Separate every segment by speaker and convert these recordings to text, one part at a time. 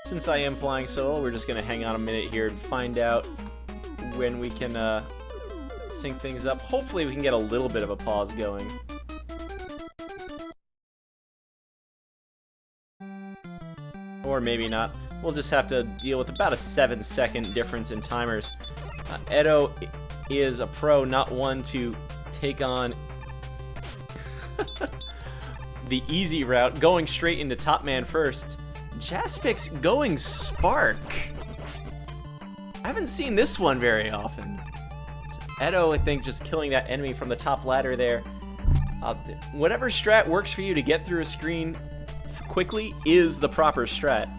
Speaker 1: since I am flying solo, we're just going to hang on a minute here and find out when we can sync things up. Hopefully we can get a little bit of a pause going. Or maybe not. We'll just have to deal with about a 7-second difference in timers. Edo is a pro, not one to take on the easy route, going straight into top man first. Jaspix going Spark. I haven't seen this one very often. Edo, I think, just killing that enemy from the top ladder there. Whatever strat works for you to get through a screen quickly is the proper strat.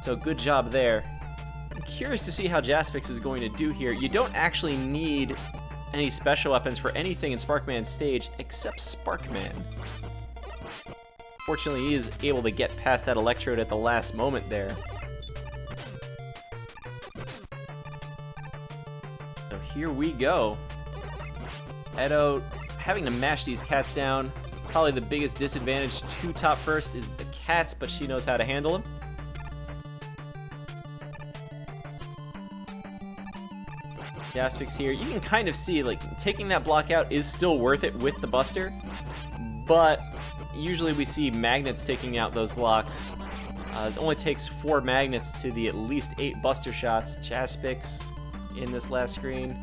Speaker 1: So good job there. I'm curious to see how Jaspix is going to do here. You don't actually need any special weapons for anything in Sparkman's stage except Sparkman. Fortunately, he is able to get past that electrode at the last moment there. So here we go. Edo having to mash these cats down. Probably the biggest disadvantage to top first is the cats, but she knows how to handle them. Jaspix here, you can kind of see, like, taking that block out is still worth it with the Buster, but usually we see magnets taking out those blocks. It only takes 4 magnets to the at least 8 Buster shots. Jaspix in this last screen,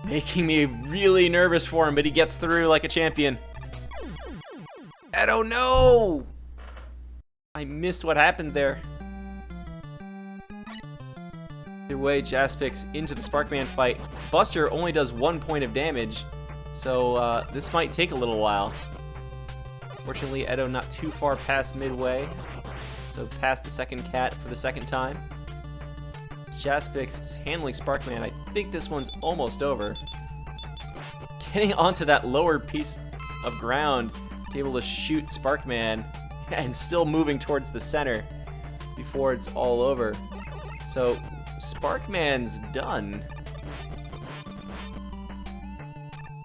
Speaker 1: making me really nervous for him, but he gets through like a champion. Edo, no! I missed what happened there. Either way, Jaspix into the Sparkman fight. Buster only does 1 point of damage, so this might take a little while. Fortunately, Edo not too far past midway, so past the second cat for the second time. Jaspix is handling Sparkman. I think this one's almost over. Getting onto that lower piece of ground to be able to shoot Sparkman and still moving towards the center before it's all over. So Sparkman's done.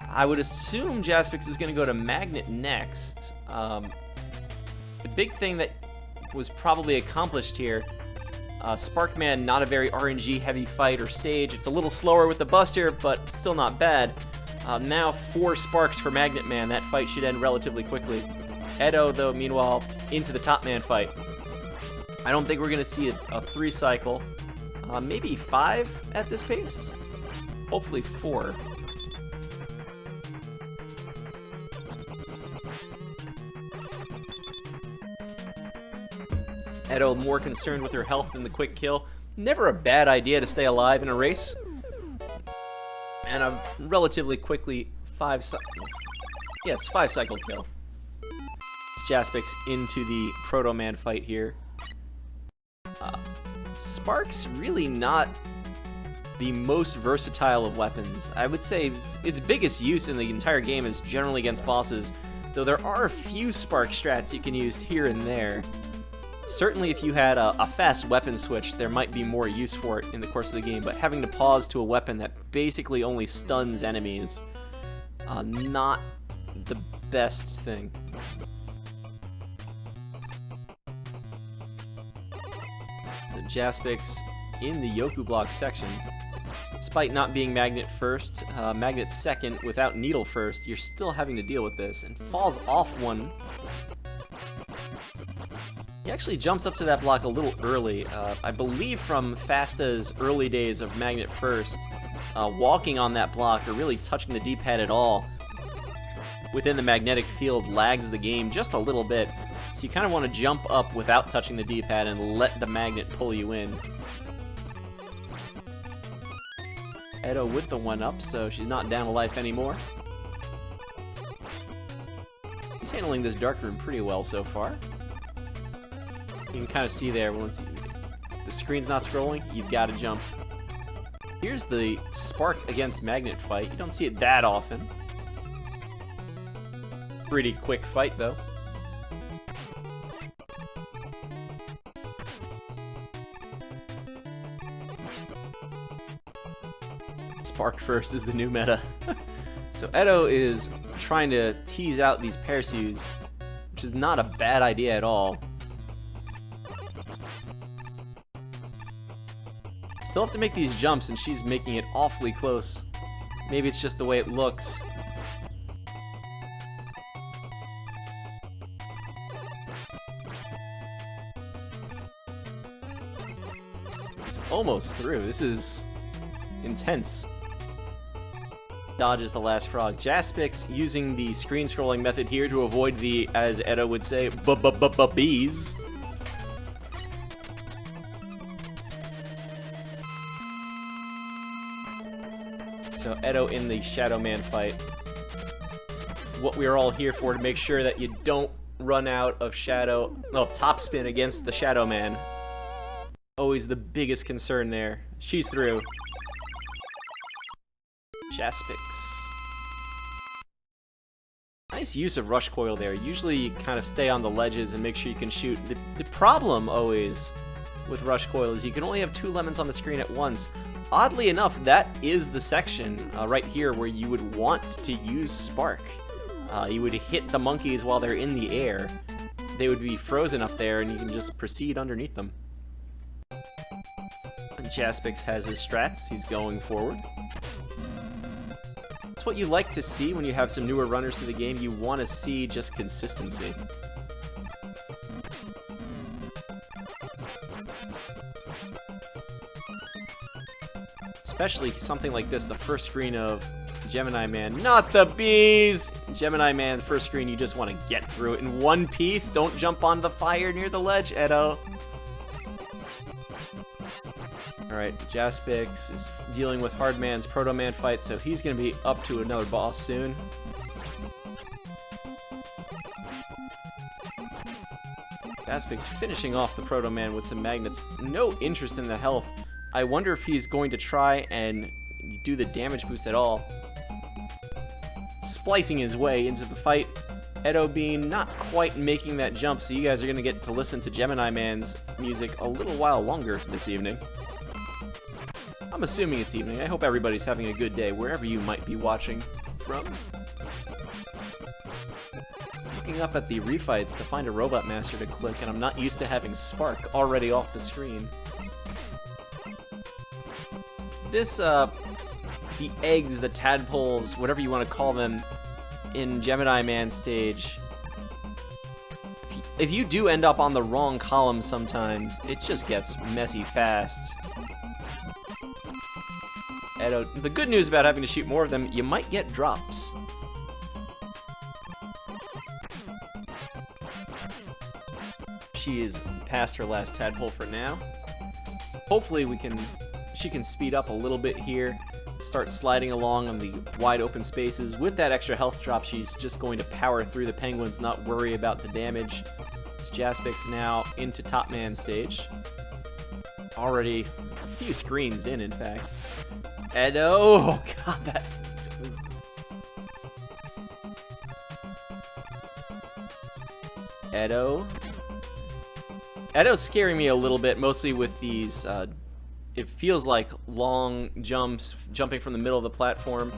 Speaker 1: I would assume Jaspix is going to go to Magnet next. The big thing that was probably accomplished here, Sparkman not a very RNG heavy fight or stage. It's a little slower with the Buster, but still not bad. Now 4 sparks for Magnet Man. That fight should end relatively quickly. Edo, though, meanwhile, into the top man fight. I don't think we're going to see a 3 cycle. Maybe 5 at this pace? Hopefully 4. Edo more concerned with her health than the quick kill. Never a bad idea to stay alive in a race. And a relatively quickly 5 cycle kill. It's Jaspix into the Proto Man fight here. Spark's really not the most versatile of weapons. I would say its biggest use in the entire game is generally against bosses, though there are a few Spark strats you can use here and there. Certainly if you had a fast weapon switch, there might be more use for it in the course of the game, but having to pause to a weapon that basically only stuns enemies, not the best thing. So Jaspix in the Yoku block section. Despite not being Magnet first, Magnet second, without Needle first, you're still having to deal with this, and falls off one. He actually jumps up to that block a little early. I believe from Fasta's early days of Magnet first, walking on that block or really touching the D-pad at all within the magnetic field lags the game just a little bit. So you kind of want to jump up without touching the D-pad and let the magnet pull you in. Edo with the 1-up, so she's not down a life anymore. He's handling this dark room pretty well so far. You can kind of see there, once the screen's not scrolling, you've got to jump. Here's the Spark against Magnet fight. You don't see it that often. Pretty quick fight, though. Spark first is the new meta. So Edo is trying to tease out these Perseus, which is not a bad idea at all. Still have to make these jumps, and she's making it awfully close. Maybe it's just the way it looks. It's almost through. This is intense. Dodges the last frog. Jaspix using the screen scrolling method here to avoid the, as Edo would say, bees. So Edo in the Shadow Man fight. It's what we're all here for, to make sure that you don't run out of topspin against the Shadow Man. Always the biggest concern there. She's through. Jaspix. Nice use of Rush Coil there. Usually you kind of stay on the ledges and make sure you can shoot. The problem always with Rush Coil is you can only have 2 lemons on the screen at once. Oddly enough, that is the section right here where you would want to use Spark. You would hit the monkeys while they're in the air. They would be frozen up there and you can just proceed underneath them. And Jaspix has his strats. He's going forward. That's what you like to see when you have some newer runners to the game. You want to see just consistency. Especially something like this, the first screen of Gemini Man. Not the bees! Gemini Man, first screen, you just want to get through it in one piece. Don't jump on the fire near the ledge, Edo. Alright, Jaspix is dealing with Hardman's Proto Man fight, so he's going to be up to another boss soon. Jaspix finishing off the Proto Man with some magnets. No interest in the health. I wonder if he's going to try and do the damage boost at all. Splicing his way into the fight. Edobean not quite making that jump, so you guys are going to get to listen to Gemini Man's music a little while longer this evening. I'm assuming it's evening. I hope everybody's having a good day wherever you might be watching from. Looking up at the refights to find a Robot Master to click, and I'm not used to having Spark already off the screen. This, the eggs, the tadpoles, whatever you want to call them, in Gemini Man stage, if you do end up on the wrong column sometimes, it just gets messy fast. Edo, the good news about having to shoot more of them, you might get drops. She is past her last tadpole for now. Hopefully she can speed up a little bit here, start sliding along on the wide open spaces. With that extra health drop, she's just going to power through the penguins, not worry about the damage. It's Jaspix now into Top Man stage. Already a few screens in fact. Edo, oh god, that... Edo's scaring me a little bit, mostly with these, it feels like long jumps, jumping from the middle of the platform.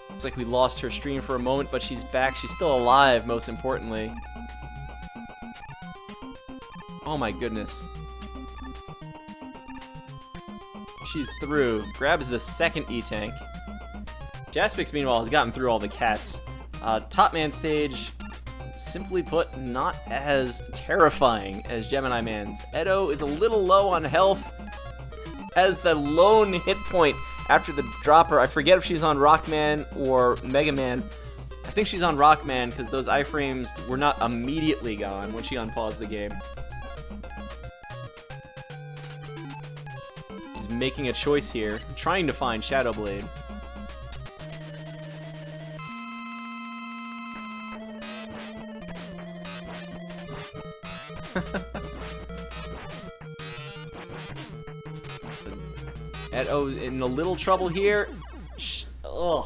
Speaker 1: Looks like we lost her stream for a moment, but she's back. She's still alive, most importantly. Oh my goodness. She's through. Grabs the second E-Tank. Jaspix, meanwhile, has gotten through all the cats. Top Man stage, simply put, not as terrifying as Gemini Man's. Edo is a little low on health. Has the lone hit point after the dropper. I forget if she's on Rockman or Mega Man. I think she's on Rockman because those iframes were not immediately gone when she unpaused the game. She's making a choice here, trying to find Shadow Blade. Edo in a little trouble here. Ugh.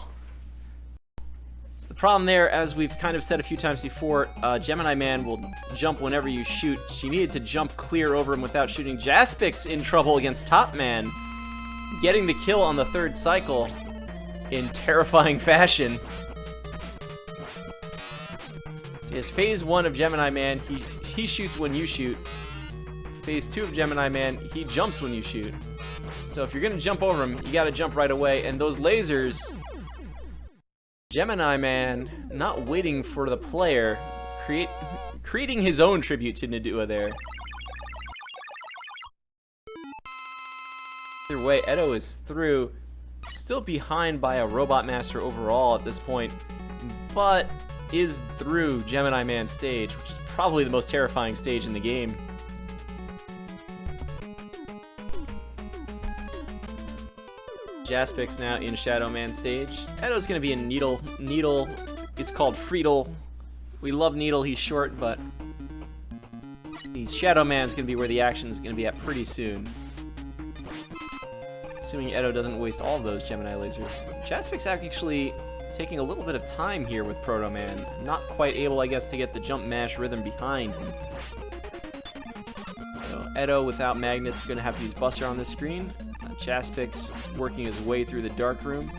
Speaker 1: So the problem there, as we've kind of said a few times before, Gemini Man will jump whenever you shoot. She needed to jump clear over him without shooting. Jaspix in trouble against Top Man, getting the kill on the third cycle in terrifying fashion. Is phase 1 of Gemini Man, he shoots when you shoot. Phase 2 of Gemini Man, he jumps when you shoot. So if you're gonna jump over him, you gotta jump right away. And those lasers, Gemini Man, not waiting for the player, creating his own tribute to Nadua there. Either way, Edo is through. Still behind by a Robot Master overall at this point, but is through Gemini Man stage, which is probably the most terrifying stage in the game. Jaspix now in Shadow Man stage. Edo's gonna be in Needle. Needle is called Friedel. We love Needle, he's short, but Shadow Man's gonna be where the action is gonna be at pretty soon. Assuming Edo doesn't waste all of those Gemini lasers. Jaspix actually taking a little bit of time here with Proto Man. Not quite able, I guess, to get the jump mash rhythm behind him. So Edo without magnets going to have to use Buster on this screen. Jaspix working his way through the dark room.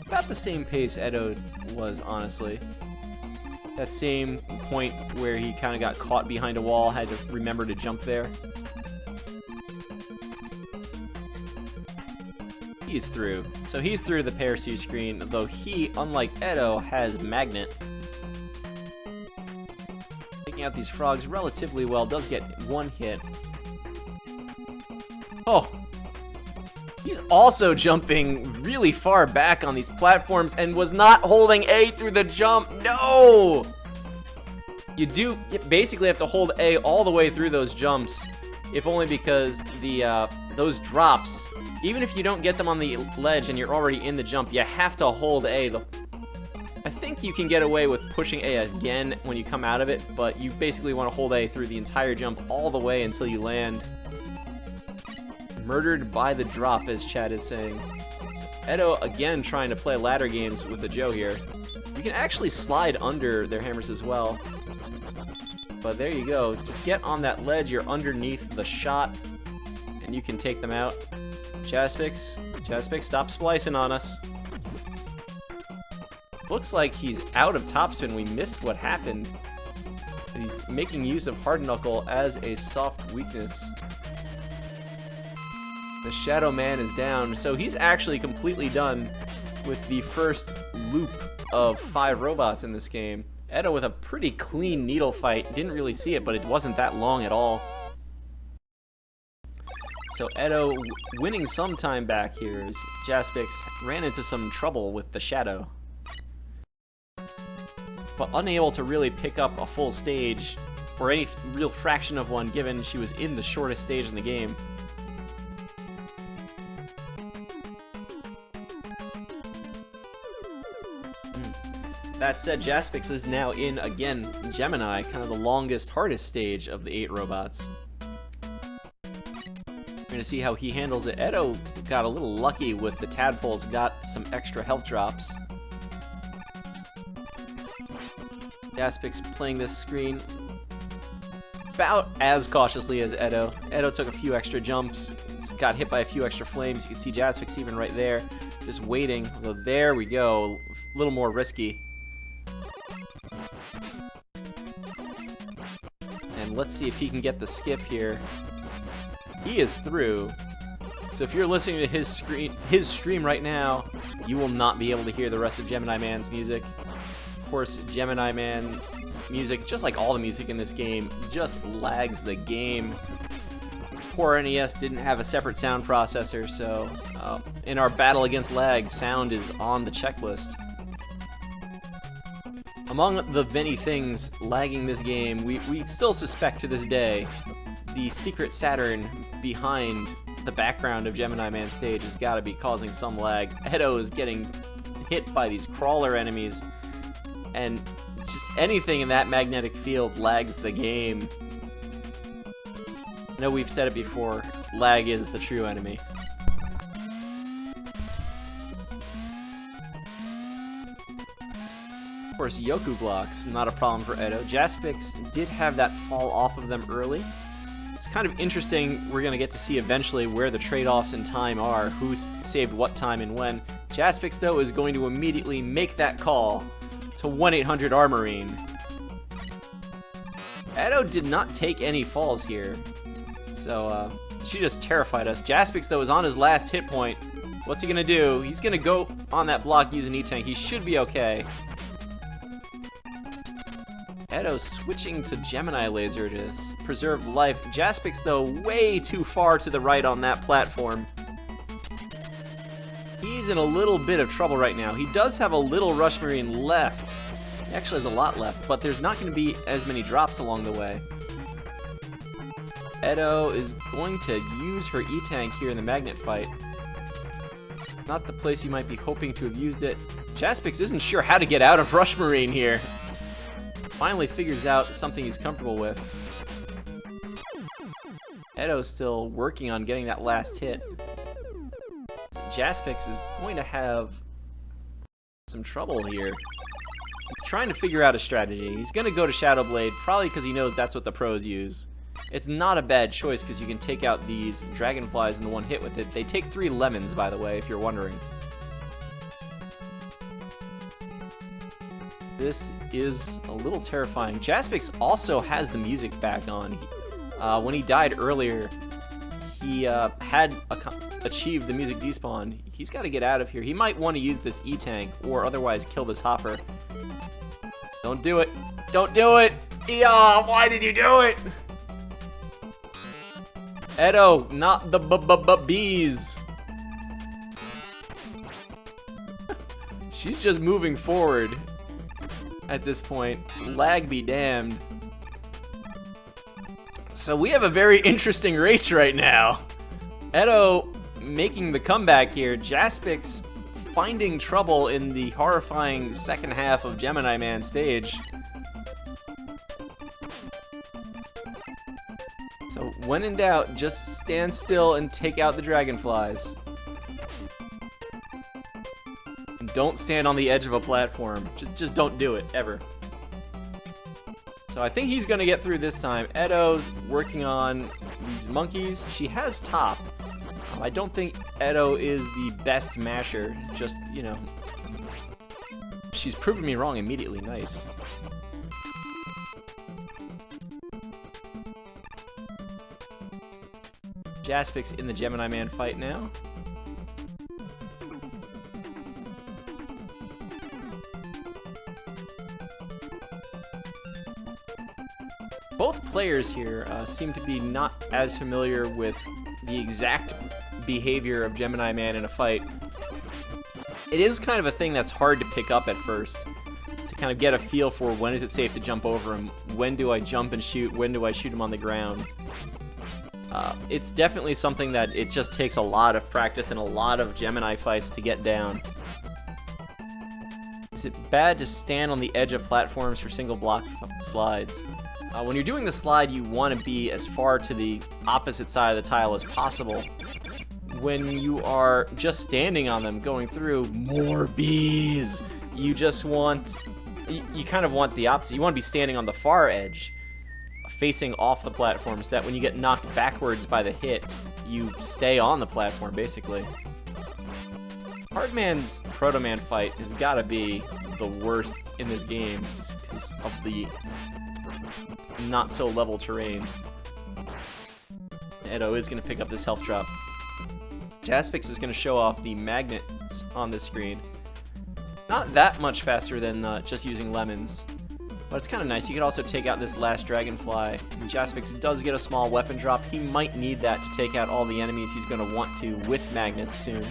Speaker 1: About the same pace Edo was, honestly. That same point where he kind of got caught behind a wall, had to remember to jump there. He's through. So he's through the Parachute screen, though he, unlike Edo, has Magnet. Taking out these frogs relatively well, does get one hit. Oh! He's also jumping really far back on these platforms and was not holding A through the jump. No! You basically have to hold A all the way through those jumps, if only because those drops, even if you don't get them on the ledge and you're already in the jump, you have to hold A. I think you can get away with pushing A again when you come out of it, but you basically want to hold A through the entire jump all the way until you land. Murdered by the drop, as Chad is saying. So Edo again trying to play ladder games with the Joe here. You can actually slide under their hammers as well. But there you go. Just get on that ledge, you're underneath the shot, and you can take them out. Jaspix, stop splicing on us. Looks like he's out of topspin. We missed what happened. He's making use of Hard Knuckle as a soft weakness. The Shadow Man is down, so he's actually completely done with the first loop of 5 robots in this game. Edo with a pretty clean needle fight. Didn't really see it, but it wasn't that long at all. So Edo winning some time back here as Jaspix ran into some trouble with the Shadow. But unable to really pick up a full stage, or any real fraction of one, given she was in the shortest stage in the game. That said, Jaspix is now in, again, Gemini, kind of the longest, hardest stage of the 8 robots. We're going to see how he handles it. Edo got a little lucky with the tadpoles, got some extra health drops. Jaspix playing this screen about as cautiously as Edo. Edo took a few extra jumps, got hit by a few extra flames. You can see Jaspix even right there, just waiting. Well, there we go, a little more risky. And let's see if he can get the skip here. He is through. So if you're listening to his stream right now, you will not be able to hear the rest of Gemini Man's music. Of course, Gemini Man's music, just like all the music in this game, just lags the game. Poor NES didn't have a separate sound processor, so in our battle against lag, sound is on the checklist. Among the many things lagging this game, we still suspect to this day the secret Saturn behind the background of Gemini Man stage has got to be causing some lag. Edo is getting hit by these crawler enemies, and just anything in that magnetic field lags the game. I know we've said it before, lag is the true enemy. Of course, Yoku blocks, not a problem for Edo. Jaspix did have that fall off of them early. It's kind of interesting, we're going to get to see eventually where the trade-offs in time are, who's saved what time and when. Jaspix, though, is going to immediately make that call to 1-800-Armorine. Edo did not take any falls here, so She just terrified us. Jaspix, though, is on his last hit point. What's he gonna do? He's gonna go on that block using E-Tank. He should be okay. Edo switching to Gemini Laser to preserve life. Jaspix, though, way too far to the right on that platform. He's in a little bit of trouble right now. He does have a little Rush Marine left. He actually has a lot left, but there's not going to be as many drops along the way. Edo is going to use her E-Tank here in the magnet fight. Not the place you might be hoping to have used it. Jaspix isn't sure how to get out of Rush Marine here. Finally figures out something he's comfortable with. Edo's still working on getting that last hit. So Jaspix is going to have some trouble here. He's trying to figure out a strategy. He's going to go to Shadow Blade, probably because he knows that's what the pros use. It's not a bad choice because you can take out these dragonflies in the one hit with it. They take 3 lemons, by the way, if you're wondering. This is a little terrifying. Jaspix also has the music back on. When he died earlier, he had achieved the music despawn. He's got to get out of here. He might want to use this E-Tank or otherwise kill this Hopper. Don't do it. Don't do it! Yeah, why did you do it? Edo, not the bees. She's just moving forward at this point. Lag be damned. So we have a very interesting race right now. Edo making the comeback here. Jaspix finding trouble in the horrifying second half of Gemini Man stage. So when in doubt, just stand still and take out the dragonflies. And don't stand on the edge of a platform. Just don't do it, ever. So I think he's gonna get through this time. Edo's working on these monkeys. She has top. I don't think Edo is the best masher. Just, you know, she's proven me wrong immediately. Nice. Jaspix in the Gemini Man fight now. Both players here seem to be not as familiar with the exact behavior of Gemini Man in a fight. It is kind of a thing that's hard to pick up at first, to kind of get a feel for when is it safe to jump over him, when do I jump and shoot, when do I shoot him on the ground. It's definitely something that it just takes a lot of practice and a lot of Gemini fights to get down. Is it bad to stand on the edge of platforms for single block slides? When you're doing the slide, you want to be as far to the opposite side of the tile as possible. When you are just standing on them, going through, more bees! You just want... You kind of want the opposite. You want to be standing on the far edge, facing off the platform, so that when you get knocked backwards by the hit, you stay on the platform, basically. Hardman's Proto Man fight has got to be the worst in this game, just because of the not so level terrain. Edo is going to pick up this health drop. Jaspix is going to show off the magnets on this screen. Not that much faster than just using lemons, but it's kind of nice. You could also take out this last dragonfly. And Jaspix does get a small weapon drop. He might need that to take out all the enemies he's going to want to with magnets soon.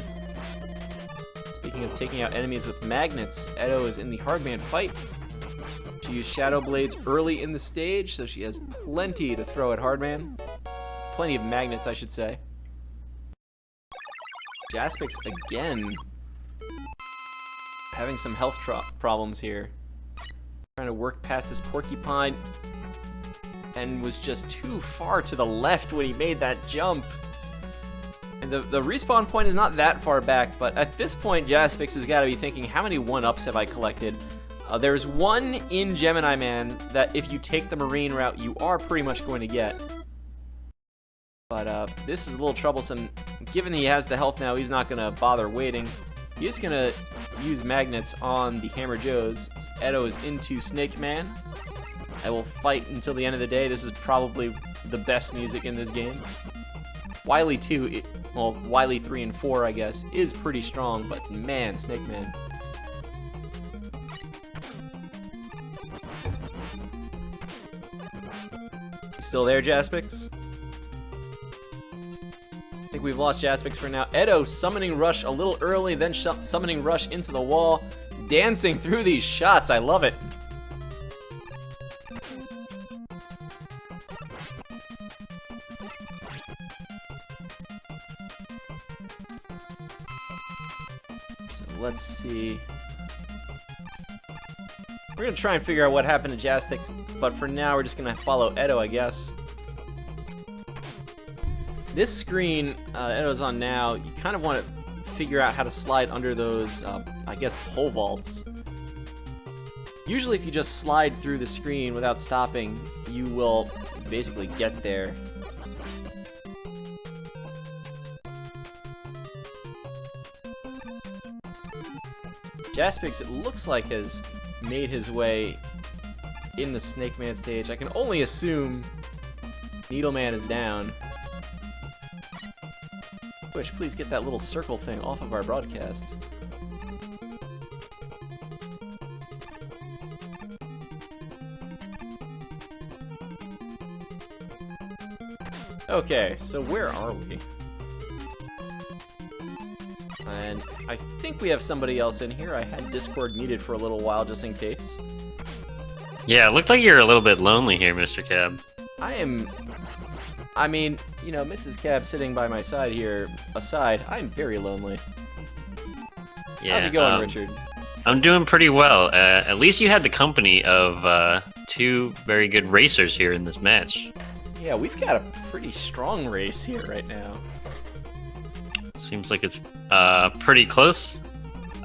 Speaker 1: Speaking of taking out enemies with magnets, Edo is in the Hardman fight. She used Shadow Blades early in the stage, so she has plenty to throw at Hardman. Plenty of magnets, I should say. Jaspix again having some health problems here. Trying to work past this porcupine, and was just too far to the left when he made that jump. And the respawn point is not that far back, but at this point Jaspix has got to be thinking, how many 1-ups have I collected? There's one in Gemini Man that if you take the Marine route, you are pretty much going to get. But this is a little troublesome. Given he has the health now, he's not going to bother waiting. He is going to use magnets on the Hammer Joes. Edo is into Snake Man. I will fight until the end of the day. This is probably the best music in this game. Wily 2, well, Wily 3 and 4, I guess, is pretty strong, but man, Snake Man. You still there, Jaspix? I think we've lost Jaspix for now. Edo summoning rush a little early, then summoning rush into the wall. Dancing through these shots, I love it. So let's see. We're gonna try and figure out what happened to Jaspix, but for now we're just gonna follow Edo, I guess. This screen Edo's on now, you kind of want to figure out how to slide under those, I guess, pole vaults. Usually if you just slide through the screen without stopping, you will basically get there. Jaspix, it looks like, has made his way in the Snake Man stage. I can only assume Needleman is down. Twitch, please get that little circle thing off of our broadcast. Okay, so where are we? And I think we have somebody else in here. I had Discord muted for a little while just in case.
Speaker 2: Yeah, it looked like you're a little bit lonely here, Mr. Cab.
Speaker 1: I mean, you know, Mrs. Cab sitting by my side here aside, I'm very lonely.
Speaker 2: Yeah,
Speaker 1: how's it going, Richard?
Speaker 2: I'm doing pretty well. At least you had the company of two very good racers here in this match.
Speaker 1: Yeah, we've got a pretty strong race here right now.
Speaker 2: Seems like it's pretty close.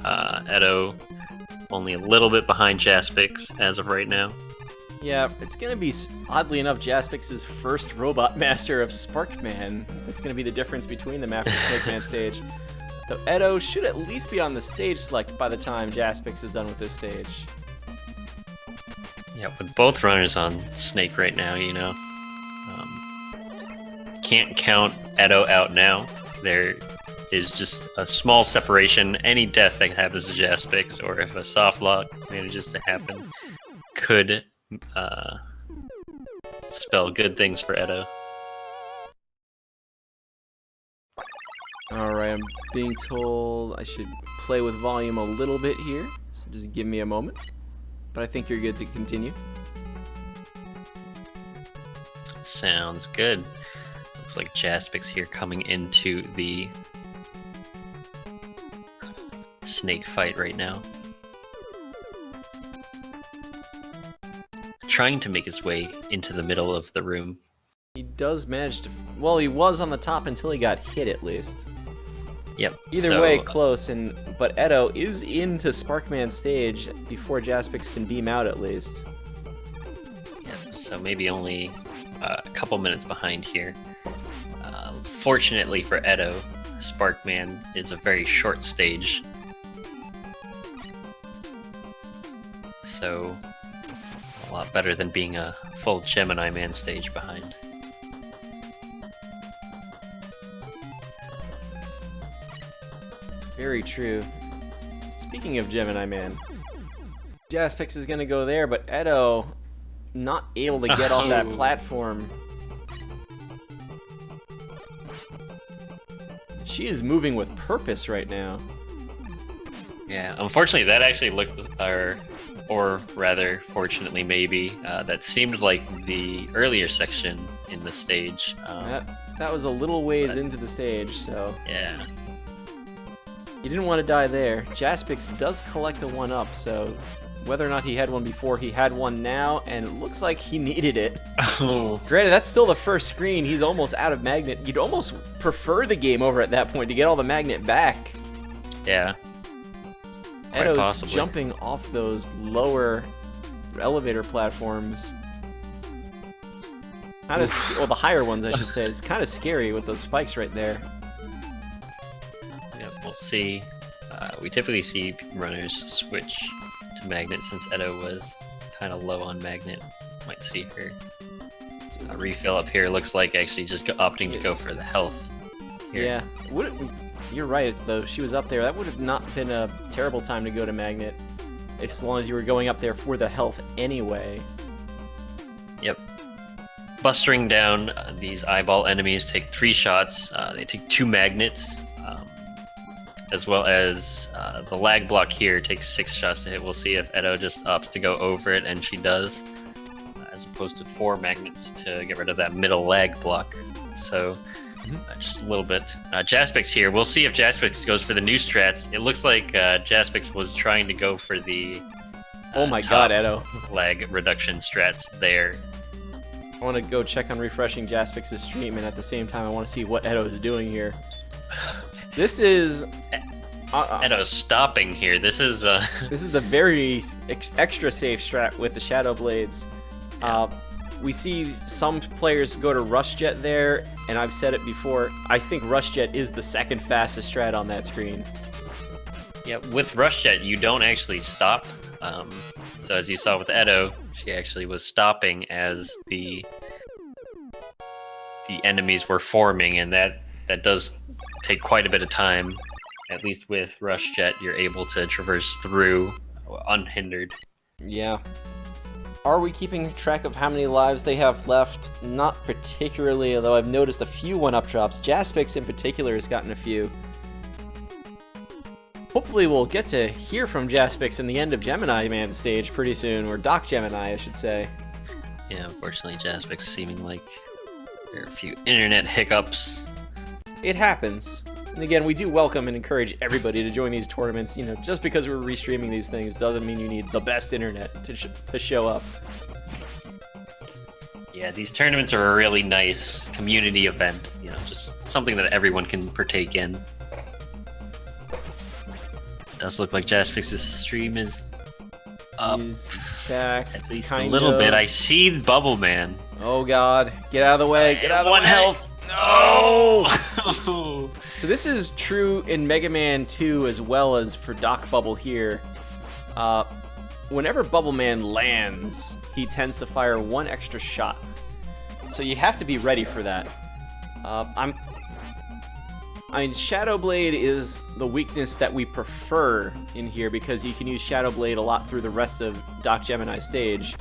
Speaker 2: Edo only a little bit behind Jaspix as of right now.
Speaker 1: Yeah, it's going to be, oddly enough, Jaspix's first Robot Master of Sparkman. It's going to be the difference between them after Snake Man stage. Though Edo should at least be on the stage select by the time Jaspix is done with this stage.
Speaker 2: Yeah, with both runners on Snake right now, you know. Can't count Edo out now. There is just a small separation. Any death that happens to Jaspix, or if a soft lock manages to happen, could spell good things for Edo.
Speaker 1: Alright, I'm being told I should play with volume a little bit here, so just give me a moment. But I think you're good to continue.
Speaker 2: Sounds good. Looks like Jaspix here coming into the snake fight right now. Trying to make his way into the middle of the room.
Speaker 1: He does manage to... Well, he was on the top until he got hit, at least.
Speaker 2: Yep.
Speaker 1: Either way, close, but Edo is into Sparkman stage before Jaspix can beam out, at least.
Speaker 2: Yeah, so maybe only a couple minutes behind here. Fortunately for Edo, Sparkman is a very short stage. So, a lot better than being a full Gemini Man stage behind.
Speaker 1: Very true. Speaking of Gemini Man, Jaspix is going to go there, but Edo not able to get off that platform. She is moving with purpose right now.
Speaker 2: Yeah, unfortunately that actually looked, or rather, fortunately maybe, that seemed like the earlier section in the stage.
Speaker 1: That was a little ways into the stage, so...
Speaker 2: Yeah.
Speaker 1: He didn't want to die there. Jaspix does collect a 1-up, so whether or not he had one before, he had one now, and it looks like he needed it.
Speaker 2: Oh.
Speaker 1: Granted, that's still the first screen. He's almost out of magnet. You'd almost prefer the game over at that point to get all the magnet back.
Speaker 2: Yeah.
Speaker 1: Edo's
Speaker 2: possibly
Speaker 1: jumping off those lower elevator platforms. Kind of, well, the higher ones, I should say. It's kind of scary with those spikes right there.
Speaker 2: Yep, we'll see. We typically see runners switch to magnet since Edo was kind of low on magnet. Might see her refill up here. Looks like actually just opting to go for the health. here.
Speaker 1: Yeah, you're right, though. She was up there. That would have not been a terrible time to go to Magnet, as long as you were going up there for the health anyway.
Speaker 2: Yep. Bustering down these eyeball enemies take 3 shots. They take 2 magnets, as well as the lag block here takes 6 shots to hit. We'll see if Edo just opts to go over it, and she does, as opposed to 4 magnets to get rid of that middle lag block. So just a little bit. Jaspix here. We'll see if Jaspix goes for the new strats. It looks like Jaspix was trying to go for the
Speaker 1: oh my god, Edo.
Speaker 2: Lag reduction strats there.
Speaker 1: I want to go check on refreshing Jaspix's stream, and at the same time I want to see what Edo is doing here. This is...
Speaker 2: Edo's stopping here. This is
Speaker 1: this is the very extra safe strat with the Shadow Blades. We see some players go to Rush Jet there, and I've said it before, I think Rush Jet is the second fastest strat on that screen.
Speaker 2: Yeah, with Rush Jet, you don't actually stop. So as you saw with Edo, she actually was stopping as the enemies were forming, and that does take quite a bit of time. At least with Rush Jet, you're able to traverse through unhindered.
Speaker 1: Yeah. Are we keeping track of how many lives they have left? Not particularly, although I've noticed a few 1-up drops. Jaspix in particular has gotten a few. Hopefully we'll get to hear from Jaspix in the end of Gemini Man stage pretty soon, or Doc Gemini, I should say.
Speaker 2: Yeah, unfortunately Jaspix seeming like there are a few internet hiccups.
Speaker 1: It happens. And again, we do welcome and encourage everybody to join these tournaments. You know, just because we're restreaming these things doesn't mean you need the best internet to show up.
Speaker 2: Yeah, these tournaments are a really nice community event. You know, just something that everyone can partake in. Does look like Jaspix's stream is up.
Speaker 1: He's back.
Speaker 2: At least a little bit. I see Bubble Man.
Speaker 1: Oh god, get out of the way! Get out of the way!
Speaker 2: 1 health.
Speaker 1: No. So this is true in Mega Man 2 as well as for Doc Bubble here. Whenever Bubble Man lands, he tends to fire 1 extra shot. So you have to be ready for that. I mean, Shadow Blade is the weakness that we prefer in here because you can use Shadow Blade a lot through the rest of Doc Gemini stage,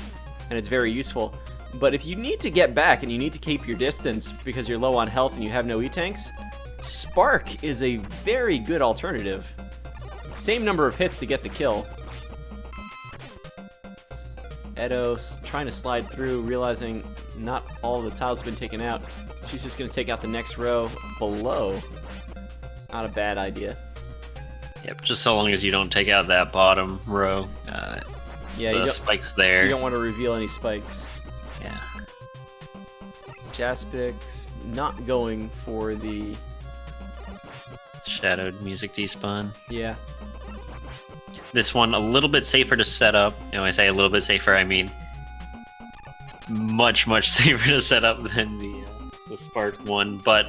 Speaker 1: and it's very useful. But if you need to get back and you need to keep your distance because you're low on health and you have no E-Tanks, Spark is a very good alternative. Same number of hits to get the kill. Edo's trying to slide through, realizing not all the tiles have been taken out. She's just going to take out the next row below. Not a bad idea.
Speaker 2: Yep, just so long as you don't take out that bottom row.
Speaker 1: Yeah,
Speaker 2: the spikes there.
Speaker 1: You don't want to reveal any spikes.
Speaker 2: Yeah.
Speaker 1: Jaspix not going for the
Speaker 2: shadowed music despawn.
Speaker 1: Yeah.
Speaker 2: This one a little bit safer to set up. You know, when I say a little bit safer, I mean much safer to set up than the Spark one. But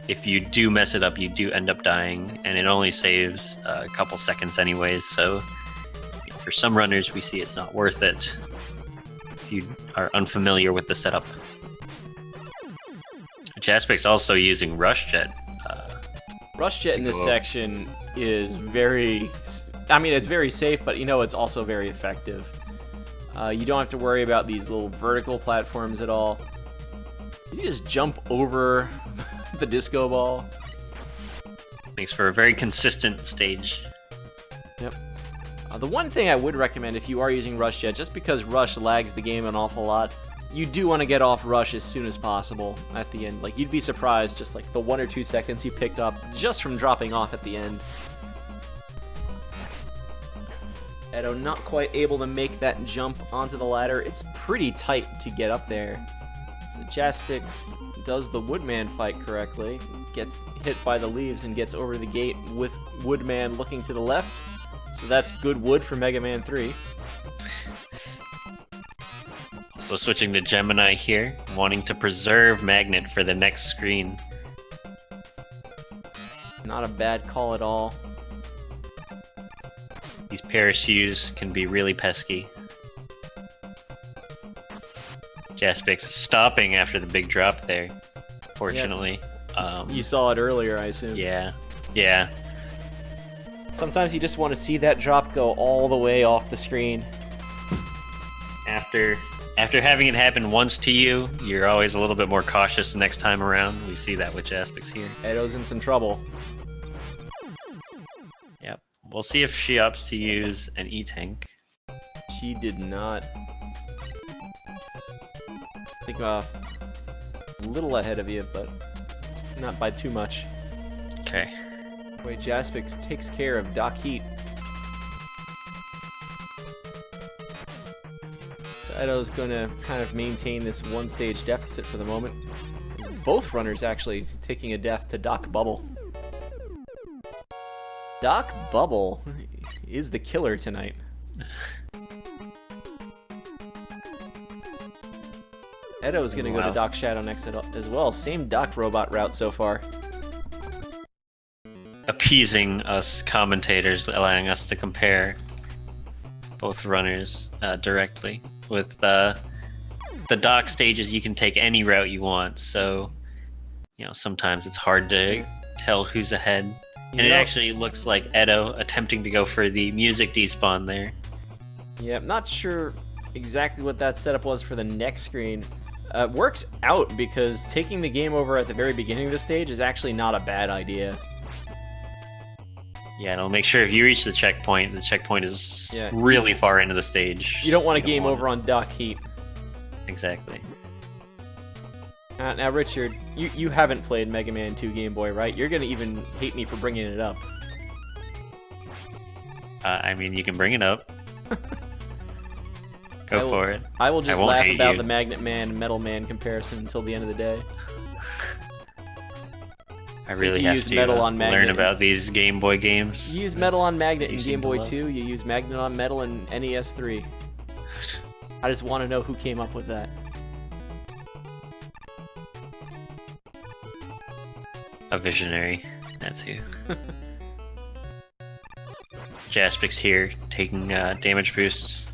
Speaker 2: if you do mess it up, you do end up dying, and it only saves a couple seconds anyways. So you know, for some runners, we see it's not worth it if you are unfamiliar with the setup. Jaspix also using Rush Jet.
Speaker 1: Rush Jet in this section is very... I mean, it's very safe, but you know it's also very effective. You don't have to worry about these little vertical platforms at all. You just jump over the disco ball.
Speaker 2: Makes for a very consistent stage.
Speaker 1: Yep. The one thing I would recommend if you are using Rush Jet, just because Rush lags the game an awful lot, you do want to get off Rush as soon as possible at the end. Like, you'd be surprised just like the 1 or 2 seconds you picked up just from dropping off at the end. Edo not quite able to make that jump onto the ladder. It's pretty tight to get up there. So Jaspix does the Woodman fight correctly, gets hit by the leaves and gets over the gate with Woodman looking to the left. So that's good wood for Mega Man 3.
Speaker 2: Also switching to Gemini here, wanting to preserve Magnet for the next screen.
Speaker 1: Not a bad call at all.
Speaker 2: These parachutes can be really pesky. Jaspix stopping after the big drop there, fortunately.
Speaker 1: You saw it earlier, I assume.
Speaker 2: Yeah. Yeah.
Speaker 1: Sometimes you just want to see that drop go all the way off the screen.
Speaker 2: After having it happen once to you, you're always a little bit more cautious the next time around. We see that with Jaspix here.
Speaker 1: Edo's in some trouble.
Speaker 2: Yep. We'll see if she opts to use an E-Tank.
Speaker 1: She did not. I think a little ahead of you, but not by too much.
Speaker 2: Okay.
Speaker 1: Wait, Jaspix takes care of Doc Heat. So Edo's gonna kind of maintain this one-stage deficit for the moment. As both runners actually taking a death to Doc Bubble. Doc Bubble is the killer tonight. Edo's gonna go to Doc Shadow next as well. Same Doc Robot route so far.
Speaker 2: Appeasing us commentators, allowing us to compare both runners directly. With the Doc stages, you can take any route you want, so sometimes it's hard to tell who's ahead. And it actually looks like Edo attempting to go for the music despawn there.
Speaker 1: Yeah, I'm not sure exactly what that setup was for the next screen. Works out because taking the game over at the very beginning of the stage is actually not a bad idea.
Speaker 2: Yeah, it'll make sure if you reach the checkpoint is really far into the stage.
Speaker 1: You don't want a game over on Doc Heat.
Speaker 2: Exactly.
Speaker 1: Now, Richard, you haven't played Mega Man 2 Game Boy, right? You're gonna even hate me for bringing it up.
Speaker 2: I mean, you can bring it up. Go for it.
Speaker 1: I will just laugh about the Magnet Man and Metal Man comparison until the end of the day.
Speaker 2: I really have to learn about these Game Boy games.
Speaker 1: You use Metal on Magnet in Game Boy 2, you use Magnet on Metal in NES 3. I just want to know who came up with that.
Speaker 2: A visionary, that's who. Jaspix here, taking damage boosts.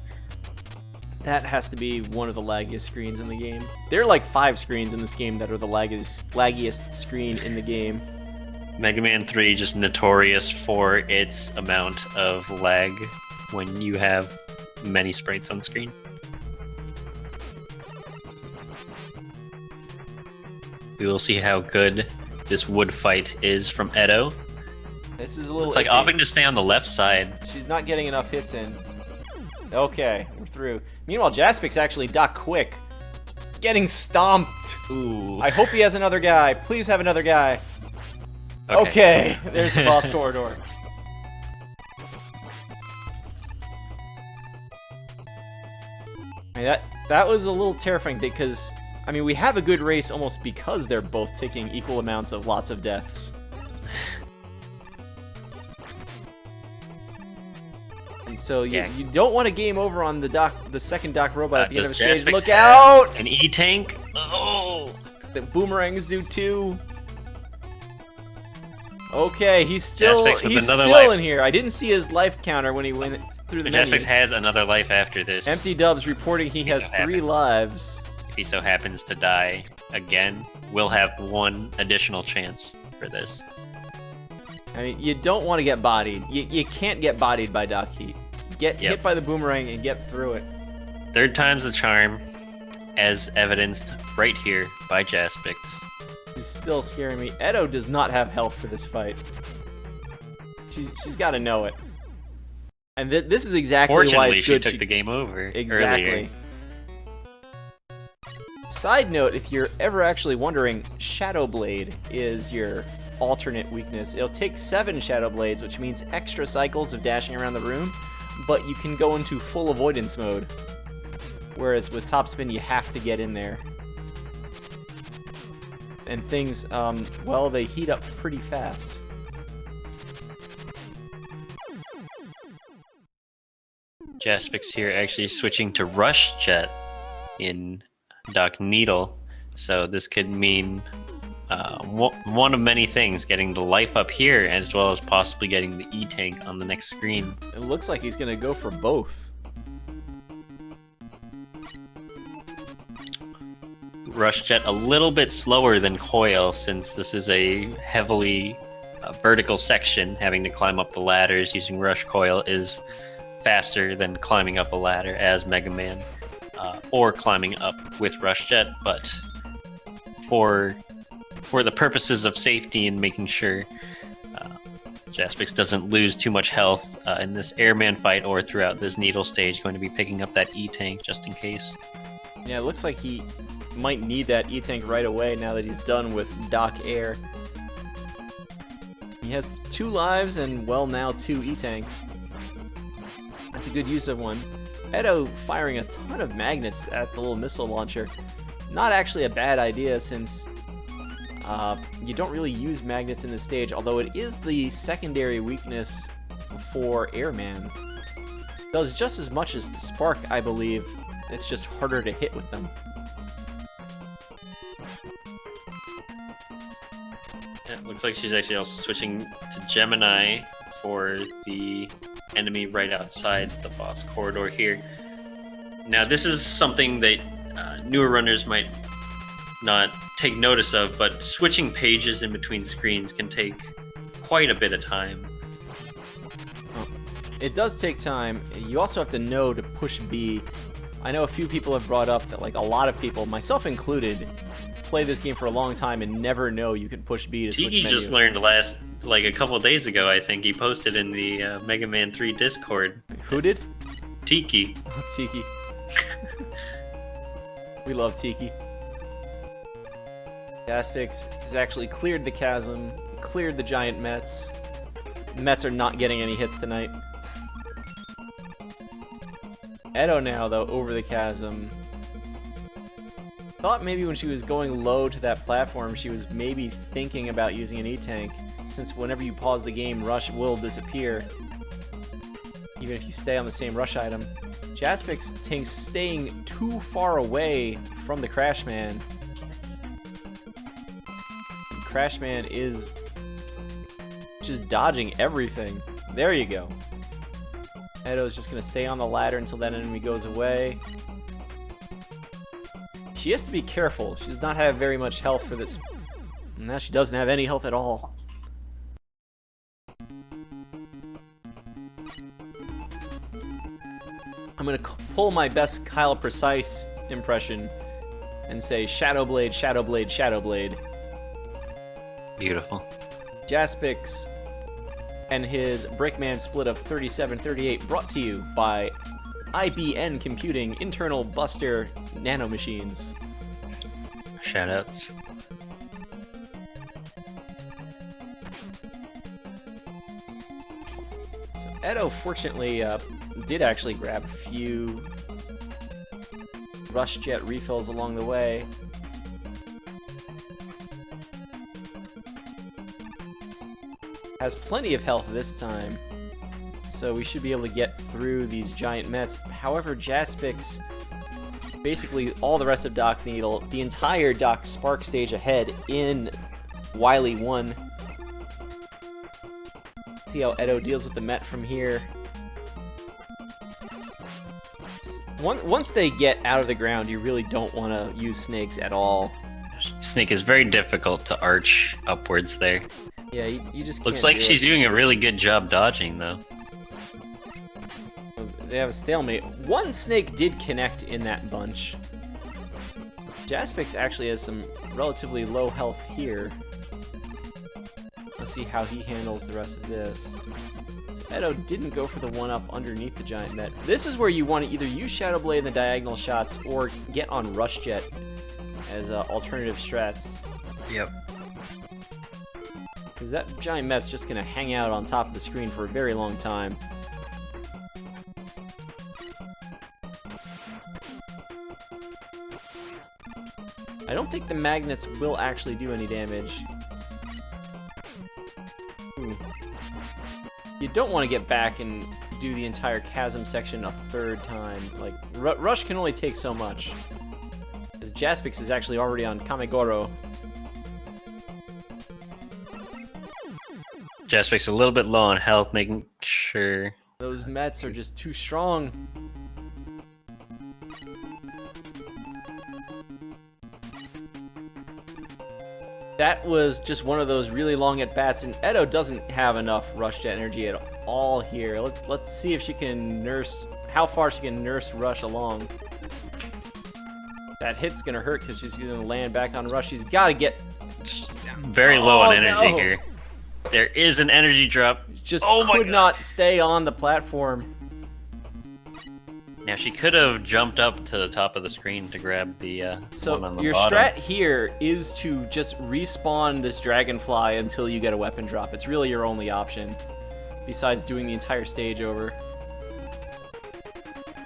Speaker 1: That has to be one of the laggiest screens in the game. There are like 5 screens in this game that are the laggiest screen in the game.
Speaker 2: Mega Man 3 just notorious for its amount of lag when you have many sprites on screen. We will see how good this wood fight is from Edo.
Speaker 1: This is a little.
Speaker 2: It's like opting to stay on the left side.
Speaker 1: She's not getting enough hits in. Okay, we're through. Meanwhile, Jaspix actually Doc Quick. Getting stomped.
Speaker 2: Ooh.
Speaker 1: I hope he has another guy. Please have another guy. Okay, there's the boss corridor. I mean, that was a little terrifying because, I mean, we have a good race almost because they're both taking equal amounts of lots of deaths. And so you don't want a game over on the second Doc Robot at the end of the stage.
Speaker 2: Jaspix
Speaker 1: Look out!
Speaker 2: An E-Tank? Oh!
Speaker 1: The boomerangs do too. Okay, he's still in here. I didn't see his life counter when he went through the menu.
Speaker 2: Jaspix has another life after this.
Speaker 1: Empty Dubs reporting he has 3 lives.
Speaker 2: If he so happens to die again, we'll have 1 additional chance for this.
Speaker 1: I mean, you don't want to get bodied. You can't get bodied by Doc Heat. Get hit by the boomerang and get through it.
Speaker 2: 3rd time's the charm, as evidenced right here by Jaspix.
Speaker 1: He's still scaring me. Edo does not have health for this fight. She's got to know it. And this is exactly why it's good.
Speaker 2: Fortunately, she took the game over
Speaker 1: exactly.
Speaker 2: Earlier.
Speaker 1: Side note, if you're ever actually wondering, Shadow Blade is your alternate weakness. It'll take 7 Shadow Blades, which means extra cycles of dashing around the room, but you can go into full avoidance mode. Whereas with Topspin, you have to get in there. And things, well, they heat up pretty fast.
Speaker 2: Jaspix here actually switching to Rush Jet in Doc Needle, so this could mean one of many things, getting the life up here as well as possibly getting the E-Tank on the next screen.
Speaker 1: It looks like he's going to go for both.
Speaker 2: Rush Jet a little bit slower than Coil, since this is a heavily vertical section. Having to climb up the ladders using Rush Coil is faster than climbing up a ladder as Mega Man, or climbing up with Rush Jet. But for the purposes of safety and making sure Jaspix doesn't lose too much health in this Airman fight or throughout this Needle stage, going to be picking up that E-Tank just in case.
Speaker 1: Yeah, it looks like he might need that E-Tank right away now that he's done with Doc Air. He has 2 lives and, well, now 2 E-Tanks. That's a good use of one. Edo firing a ton of magnets at the little missile launcher. Not actually a bad idea, since you don't really use magnets in this stage, although it is the secondary weakness for Airman. Does just as much as the Spark, I believe. It's just harder to hit with them.
Speaker 2: Yeah, it looks like she's actually also switching to Gemini for the enemy right outside the boss corridor here. Now, this is something that newer runners might not take notice of, but switching pages in between screens can take quite a bit of time.
Speaker 1: It does take time. You also have to know to push B. I know a few people have brought up that, like, a lot of people, myself included, play this game for a long time and never know you can push B to switch
Speaker 2: Tiki
Speaker 1: menu.
Speaker 2: just learned a couple days ago, I think. He posted in the Mega Man 3 Discord.
Speaker 1: Who did?
Speaker 2: Tiki.
Speaker 1: Oh, Tiki. We love Tiki. Jaspix has actually cleared the chasm, cleared the giant Mets. Mets are not getting any hits tonight. Edo now, though, over the chasm. Thought maybe when she was going low to that platform, she was maybe thinking about using an E-Tank, since whenever you pause the game, Rush will disappear, even if you stay on the same Rush item. Jaspix staying too far away from the Crashman. Crashman is just dodging everything. There you go. Edo's just going to stay on the ladder until that enemy goes away. She has to be careful. She does not have very much health for this. Now she doesn't have any health at all. I'm going to pull my best Kyle Precise impression and say Shadow Blade, Shadow Blade, Shadow Blade.
Speaker 2: Beautiful.
Speaker 1: Jaspix and his Brickman split of 37-38, brought to you by IBN Computing Internal Buster Nanomachines.
Speaker 2: Shoutouts.
Speaker 1: So Edo, fortunately, did actually grab a few Rush Jet refills along the way. Has plenty of health this time, so we should be able to get through these giant Mets. However, Jaspix, basically all the rest of Doc Needle, the entire Doc Spark stage ahead in Wily 1. See how Edo deals with the Met from here. Once they get out of the ground, you really don't want to use snakes at all.
Speaker 2: Snake is very difficult to arch upwards there.
Speaker 1: Yeah, you just can't.
Speaker 2: Looks like she's doing a really good job dodging, though.
Speaker 1: They have a stalemate. One snake did connect in that bunch. Jaspix actually has some relatively low health here. Let's see how he handles the rest of this. So Edo didn't go for the one-up underneath the giant Met. This is where you want to either use Shadow Blade in the diagonal shots or get on Rush Jet as alternative strats.
Speaker 2: Yep.
Speaker 1: Because that giant Met's just going to hang out on top of the screen for a very long time. I don't think the magnets will actually do any damage. You don't want to get back and do the entire chasm section a third time. Like, Rush can only take so much. As Jaspix is actually already on Kamegoro.
Speaker 2: Jaspix a little bit low on health, making sure.
Speaker 1: Those Mets are just too strong. That was just one of those really long at-bats, and Edo doesn't have enough Rush Jet energy at all here. Let's see if she can nurse, how far she can nurse Rush along. That hit's gonna hurt because she's gonna land back on Rush. She's gotta get...
Speaker 2: Very low on energy
Speaker 1: no.
Speaker 2: here. There is an energy drop.
Speaker 1: Just
Speaker 2: Oh my
Speaker 1: could
Speaker 2: God.
Speaker 1: not stay on the platform.
Speaker 2: Now she could have jumped up to the top of the screen to grab the one on
Speaker 1: So
Speaker 2: the
Speaker 1: your
Speaker 2: bottom.
Speaker 1: strat here is to just respawn this dragonfly until you get a weapon drop. It's really your only option, besides doing the entire stage over.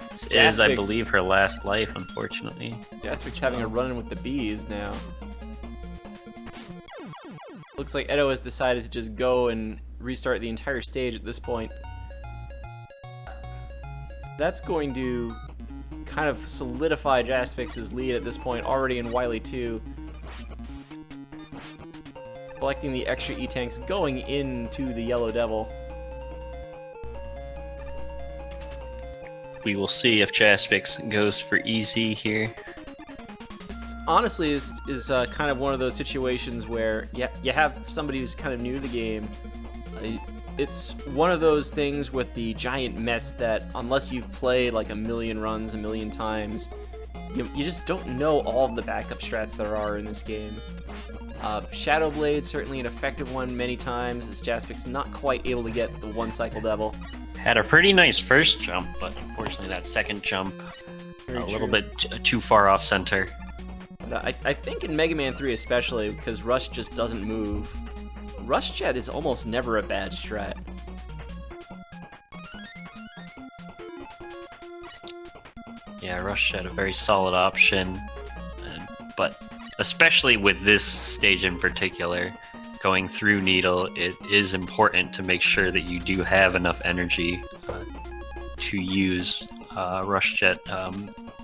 Speaker 2: This is, I
Speaker 1: Jaspix-
Speaker 2: believe, her last life, unfortunately.
Speaker 1: Jaspix having a run-in with the bees now. Looks like Edo has decided to just go and restart the entire stage at this point. That's going to kind of solidify Jaspix's lead at this point, already in Wily 2. Collecting the extra E-tanks, going into the Yellow Devil.
Speaker 2: We will see if Jaspix goes for easy here.
Speaker 1: It's honestly is kind of one of those situations where you have somebody who's kind of new to the game. It's one of those things with the giant Mets that unless you've played like a million runs a million times, you just don't know all of the backup strats there are in this game. Shadow Blade, certainly an effective one many times, as Jaspix not quite able to get the one cycle devil.
Speaker 2: Had a pretty nice first jump, but unfortunately that second jump
Speaker 1: Very
Speaker 2: a little
Speaker 1: true.
Speaker 2: bit too far off center.
Speaker 1: But I think in Mega Man 3 especially, because Rush just doesn't move, Rush Jet is almost never a bad strat.
Speaker 2: Yeah, Rush had a very solid option, but especially with this stage in particular, going through Needle, it is important to make sure that you do have enough energy to use Rush Jet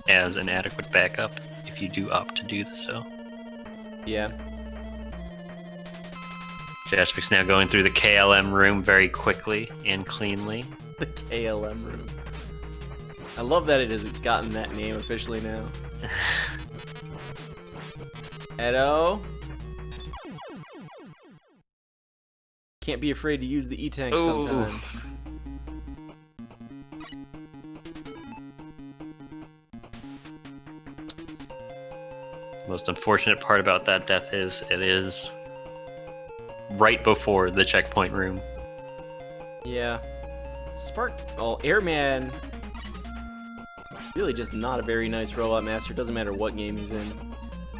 Speaker 2: as an adequate backup if you do opt to do so.
Speaker 1: Yeah.
Speaker 2: Jaspix now going through the KLM room very quickly and cleanly.
Speaker 1: The KLM room. I love that it has gotten that name officially now. Edo. Can't be afraid to use the E-tank
Speaker 2: Ooh.
Speaker 1: sometimes.
Speaker 2: Most unfortunate part about that death is it is right before the checkpoint room.
Speaker 1: Yeah. Spark. Oh, Airman. Really just not a very nice robot master. Doesn't matter what game he's in.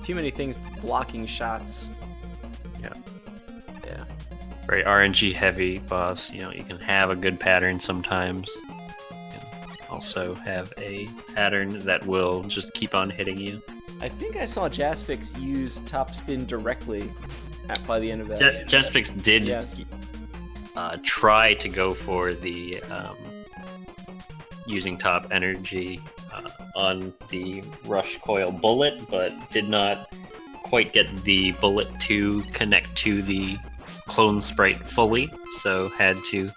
Speaker 1: Too many things blocking shots.
Speaker 2: Yeah.
Speaker 1: Yeah.
Speaker 2: Very RNG heavy boss. You know, you can have a good pattern sometimes. You can also have a pattern that will just keep on hitting you.
Speaker 1: I think I saw Jaspix use top spin directly by the end of that.
Speaker 2: Jaspix did
Speaker 1: Yes.
Speaker 2: try to go for the using top energy on the Rush Coil bullet, but did not quite get the bullet to connect to the clone sprite fully, so had to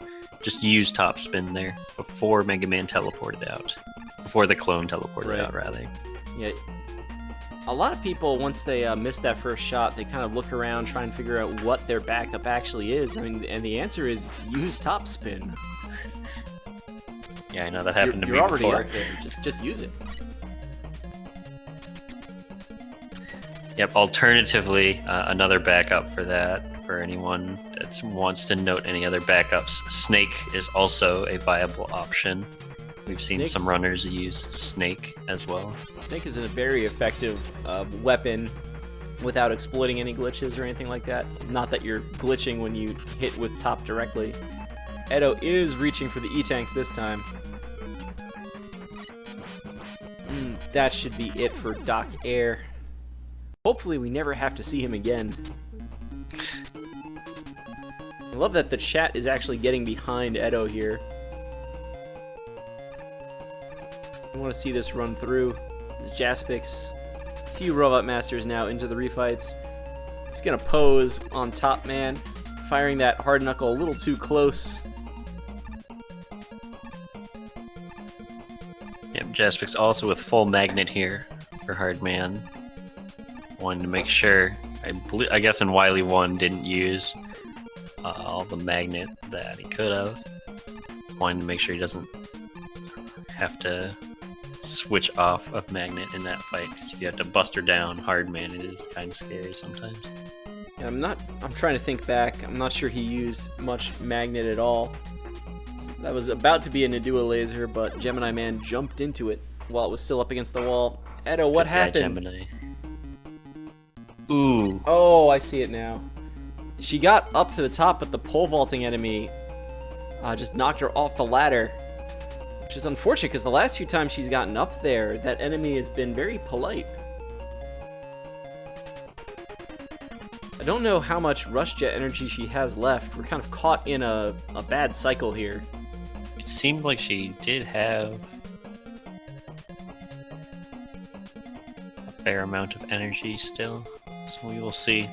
Speaker 2: just use top spin there before Mega Man teleported out. Before the clone teleported
Speaker 1: Right.
Speaker 2: out, rather.
Speaker 1: Yeah. A lot of people, once they miss that first shot, they kind of look around, try and figure out what their backup actually is. I mean, and the answer is use top spin.
Speaker 2: Yeah, I know that happened
Speaker 1: You're
Speaker 2: to me
Speaker 1: already
Speaker 2: before.
Speaker 1: up there. Just use it.
Speaker 2: Yep, alternatively, another backup for that, for anyone that wants to note any other backups, Snake is also a viable option. We've seen
Speaker 1: Snake's-
Speaker 2: some runners use Snake as well.
Speaker 1: Snake is a very effective weapon without exploiting any glitches or anything like that. Not that you're glitching when you hit with top directly. Edo is reaching for the E-tanks this time. That should be it for Doc Air. Hopefully we never have to see him again. I love that the chat is actually getting behind Edo here. I want to see this run through. Jaspix, a few Robot Masters now into the refights. He's going to pose on top man, firing that hard knuckle a little too close.
Speaker 2: Yep, Jaspix also with full magnet here for Hard Man. Wanting to make sure I guess in Wily 1 didn't use all the magnet that he could have. Wanting to make sure he doesn't have to switch off of magnet in that fight, because if you have to bust her down hard man, it is kind of scary sometimes.
Speaker 1: Yeah, I'm trying to think back. I'm not sure he used much magnet at all. That was about to be a Nadua laser, but Gemini Man jumped into it while it was still up against the wall. Edo, what happened?
Speaker 2: Gemini. Ooh.
Speaker 1: Oh, I see it now. She got up to the top, but the pole vaulting enemy just knocked her off the ladder. Which is unfortunate, because the last few times she's gotten up there, that enemy has been very polite. I don't know how much Rush Jet energy she has left. We're kind of caught in a bad cycle here.
Speaker 2: It seemed like she did have a fair amount of energy still, so we will see.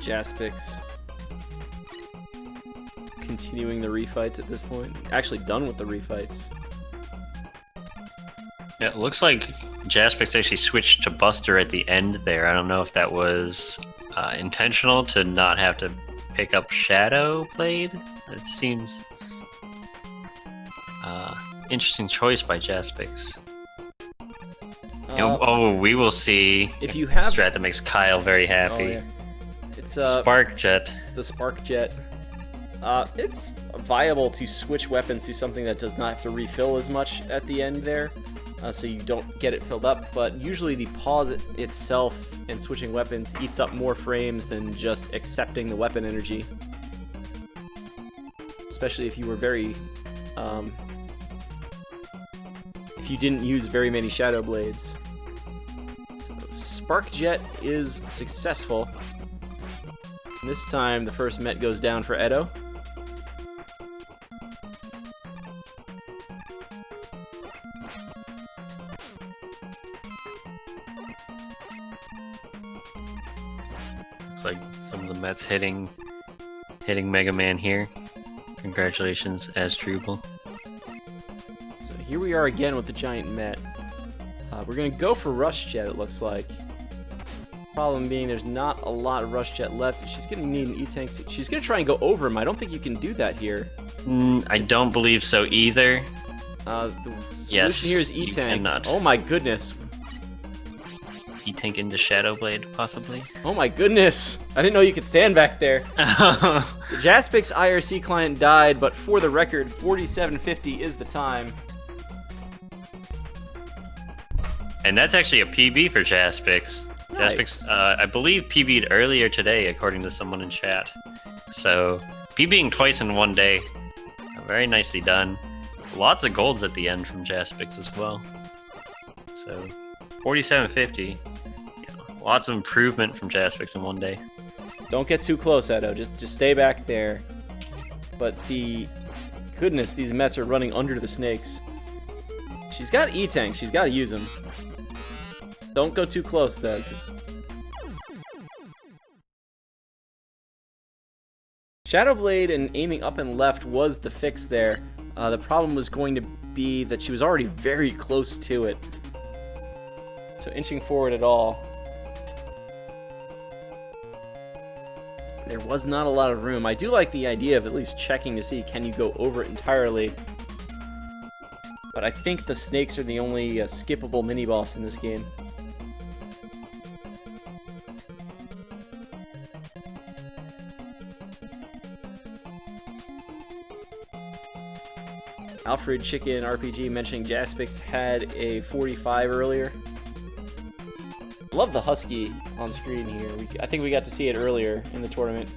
Speaker 1: Jaspix continuing the refights at this point. Actually done with the refights.
Speaker 2: Yeah, it looks like Jaspix actually switched to Buster at the end there. I don't know if that was intentional to not have to pick up Shadow Blade. It seems interesting choice by Jaspix. We will see
Speaker 1: if you have
Speaker 2: strat that makes Kyle very happy.
Speaker 1: Oh, yeah. It's
Speaker 2: Spark Jet.
Speaker 1: The Spark Jet. It's viable to switch weapons to something that does not have to refill as much at the end there, so you don't get it filled up. But usually the pause itself and switching weapons eats up more frames than just accepting the weapon energy. Especially if you were very, if you didn't use very many Shadow Blades. So Spark Jet is successful. And this time, the first Met goes down for Edo.
Speaker 2: Looks like some of the Mets hitting Mega Man here. Congratulations, Asdrubal.
Speaker 1: So here we are again with the giant Met. We're gonna go for Rush Jet, it looks like. Problem being, there's not a lot of Rush Jet left. She's gonna need an E-Tank. She's gonna try and go over him. I don't think you can do that here.
Speaker 2: I don't believe so either.
Speaker 1: The solution here is E-Tank. Oh my goodness.
Speaker 2: E-Tank into Shadow Blade, possibly.
Speaker 1: Oh my goodness. I didn't know you could stand back there. So Jaspix IRC client died, but for the record, 4750 is the time.
Speaker 2: And that's actually a PB for Jaspix.
Speaker 1: Nice.
Speaker 2: Jaspix, I believe PB'd earlier today, according to someone in chat. So, PBing twice in one day. Very nicely done. Lots of golds at the end from Jaspix as well. So, 4750. Lots of improvement from Jaspix in one day.
Speaker 1: Don't get too close, Edo. Just stay back there. But goodness, these Mets are running under the snakes. She's got E-Tank. She's got to use them. Don't go too close, though. Shadow Blade and aiming up and left was the fix there. The problem was going to be that she was already very close to it. So inching forward at all, there was not a lot of room. I do like the idea of at least checking to see, can you go over it entirely? But I think the snakes are the only skippable mini-boss in this game. Alfred Chicken RPG mentioning Jaspix had a 45 earlier. Love the Husky on screen here. I think we got to see it earlier in the tournament.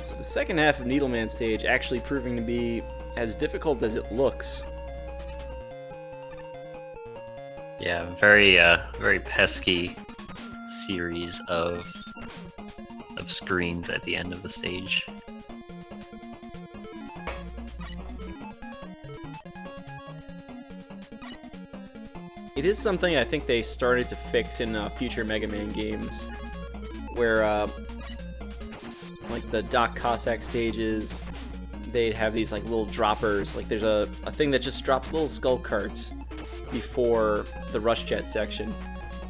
Speaker 1: So the second half of Needleman stage actually proving to be as difficult as it looks.
Speaker 2: Yeah, very pesky series of screens at the end of the stage.
Speaker 1: It is something I think they started to fix in future Mega Man games, where like the Doc Cossack stages, they'd have these like little droppers. Like there's a thing that just drops little skull carts before the Rush Jet section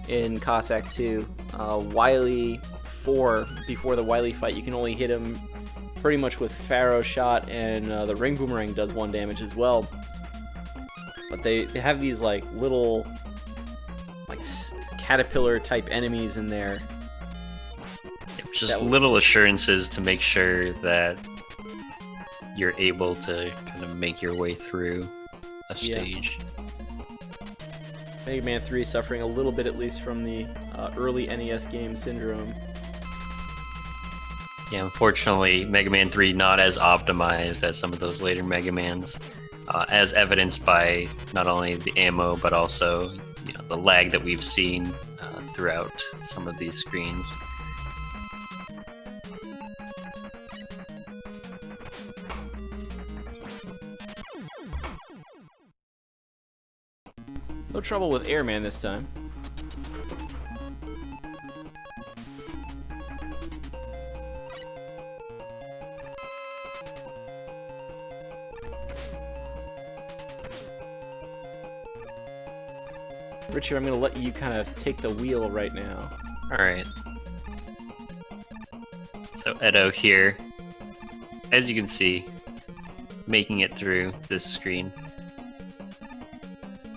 Speaker 1: in Cossack 2. Wily 4, before the Wily fight, you can only hit him pretty much with Pharaoh Shot, and the Ring Boomerang does 1 damage as well. But they have these like little like caterpillar type enemies in there.
Speaker 2: Just little assurances to make sure that you're able to kind of make your way through a stage.
Speaker 1: Mega Man 3 is suffering a little bit, at least, from the early NES game syndrome.
Speaker 2: Yeah, unfortunately, Mega Man 3 not as optimized as some of those later Mega Mans, as evidenced by not only the ammo but also the lag that we've seen throughout some of these screens.
Speaker 1: No trouble with Airman this time. Richard, I'm going to let you kind of take the wheel right now.
Speaker 2: Alright. So Edo here, as you can see, making it through this screen.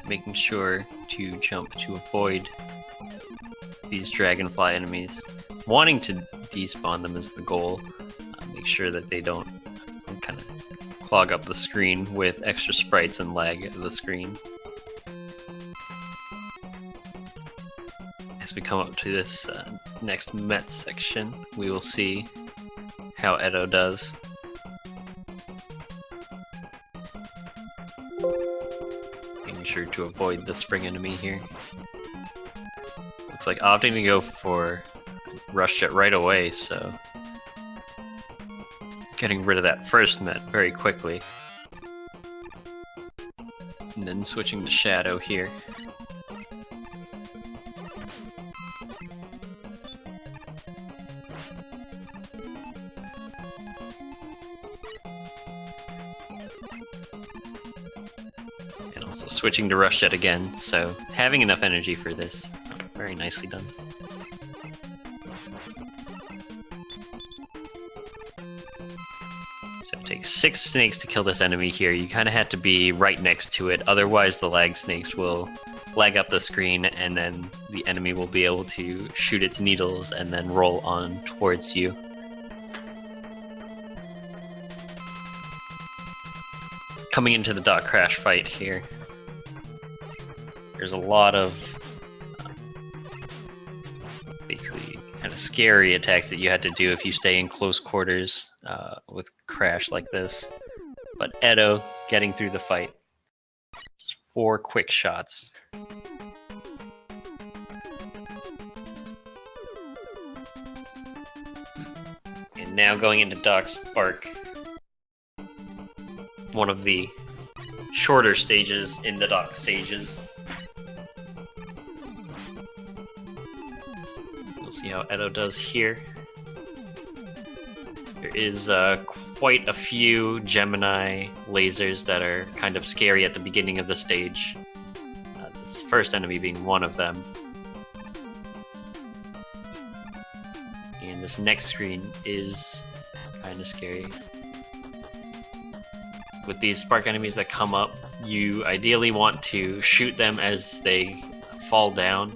Speaker 2: Making sure to jump to avoid these dragonfly enemies. Wanting to despawn them is the goal. Make sure that they don't kind of clog up the screen with extra sprites and lag the screen. As we come up to this next Met section, we will see how Edo does. Making sure to avoid the spring enemy here. Looks like opting to go for Rush Jet right away, so getting rid of that first Met very quickly. And then switching to Shadow here. Switching to Rush Jet again, so having enough energy for this. Very nicely done. So it takes 6 snakes to kill this enemy here. You kind of have to be right next to it, otherwise the lag snakes will lag up the screen and then the enemy will be able to shoot its needles and then roll on towards you. Coming into the Dot Crash fight here. There's a lot of basically kind of scary attacks that you had to do if you stay in close quarters with Crash like this. But Edo getting through the fight. Just 4 quick shots. And now going into Doc Spark. One of the shorter stages in the Doc stages. We'll see how Edo does here. There is quite a few Gemini lasers that are kind of scary at the beginning of the stage. This first enemy being one of them. And this next screen is kind of scary. With these spark enemies that come up, you ideally want to shoot them as they fall down.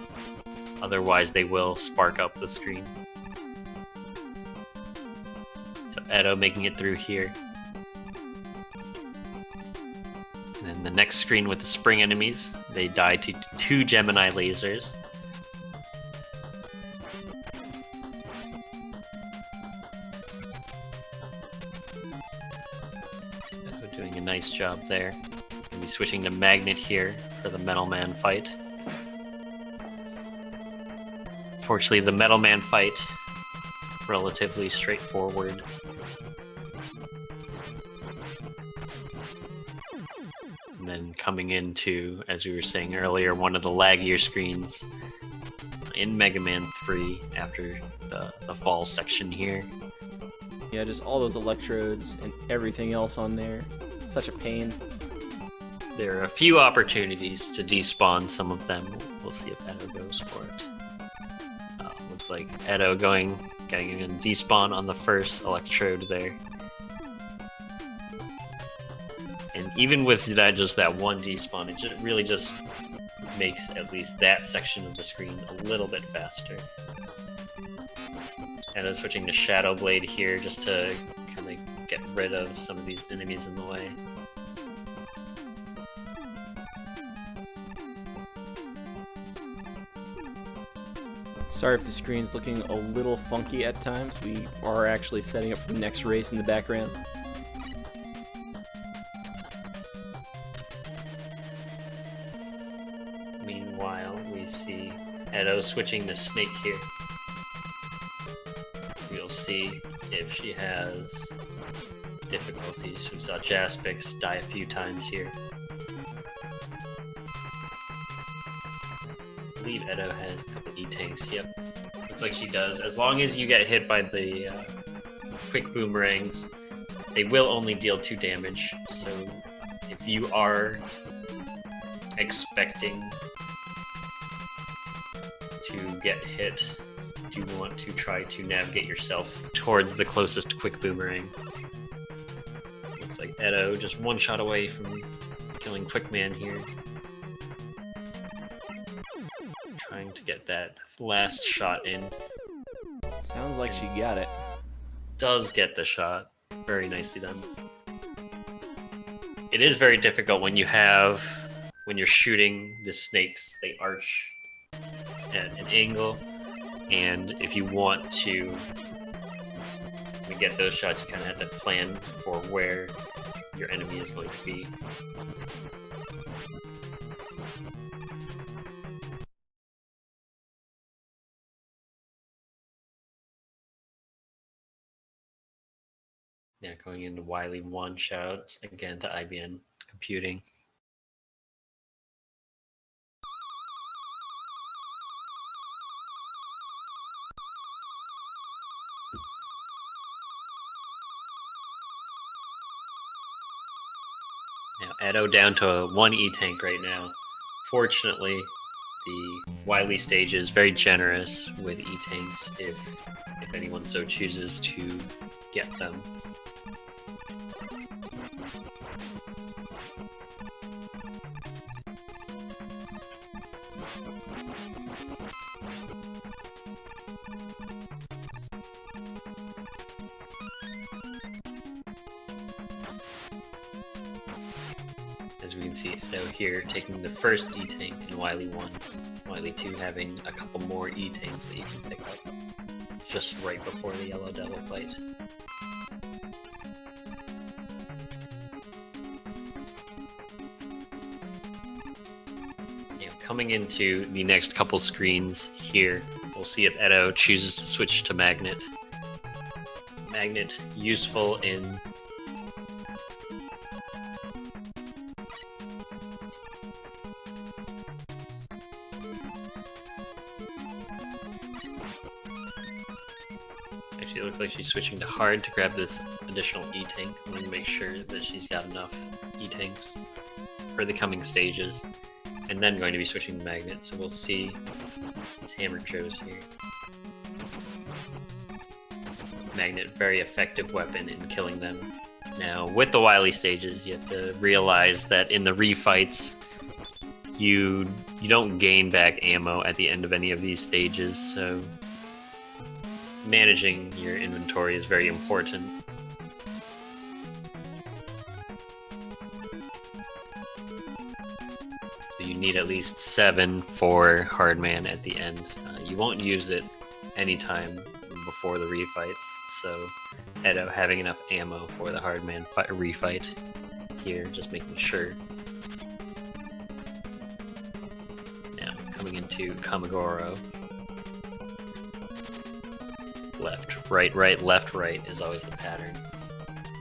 Speaker 2: Otherwise, they will spark up the screen. So Edo making it through here. And then the next screen with the spring enemies, they die to 2 Gemini lasers. Edo doing a nice job there. Gonna be switching to Magnet here for the Metal Man fight. Fortunately, the Metal Man fight, relatively straightforward. And then coming into, as we were saying earlier, one of the laggier screens in Mega Man 3 after the fall section here.
Speaker 1: Yeah, just all those electrodes and everything else on there. Such a pain.
Speaker 2: There are a few opportunities to despawn some of them. We'll see if Edo goes for it. Looks like Edo getting a despawn on the first electrode there. And even with just that one despawn, it really just makes at least that section of the screen a little bit faster. Edo switching to Shadow Blade here just to kind of get rid of some of these enemies in the way.
Speaker 1: Sorry if the screen's looking a little funky at times. We are actually setting up for the next race in the background.
Speaker 2: Meanwhile, we see Edo switching to Snake here. We'll see if she has difficulties. We saw Jaspix die a few times here. I believe Edo has a couple E-tanks. Yep, looks like she does. As long as you get hit by the quick boomerangs, they will only deal 2 damage. So if you are expecting to get hit, you want to try to navigate yourself towards the closest quick boomerang. Looks like Edo just one shot away from killing Quickman here. Trying to get that last shot in.
Speaker 1: Sounds like she got it.
Speaker 2: Does get the shot. Very nicely done. It is very difficult when you're shooting the snakes. They arch at an angle, and if you want to get those shots, you kind of have to plan for where your enemy is going to be. Yeah, going into Wily 1, shout again to IBN Computing. Now, Edo down to 1 E-tank right now. Fortunately, the Wily stage is very generous with E-tanks if anyone so chooses to get them. As we can see Edo here taking the first E-tank in Wily 1, Wily 2 having a couple more E-tanks that you can pick up just right before the Yellow Devil fight. Now, coming into the next couple screens here, we'll see if Edo chooses to switch to Magnet. Magnet useful in Actually, it looks like she's switching to hard to grab this additional E-tank. I'm going to make sure that she's got enough E-tanks for the coming stages. And then going to be switching to magnet, so we'll see these hammer throws here. Magnet, very effective weapon in killing them. Now, with the Wily stages, you have to realize that in the refights, you don't gain back ammo at the end of any of these stages, so managing your inventory is very important. So you need at least 7 for Hardman at the end. You won't use it anytime before the refights, so Edo having enough ammo for the Hardman refight here, just making sure. Now, coming into Kamagoro. left, right, left, right is always the pattern.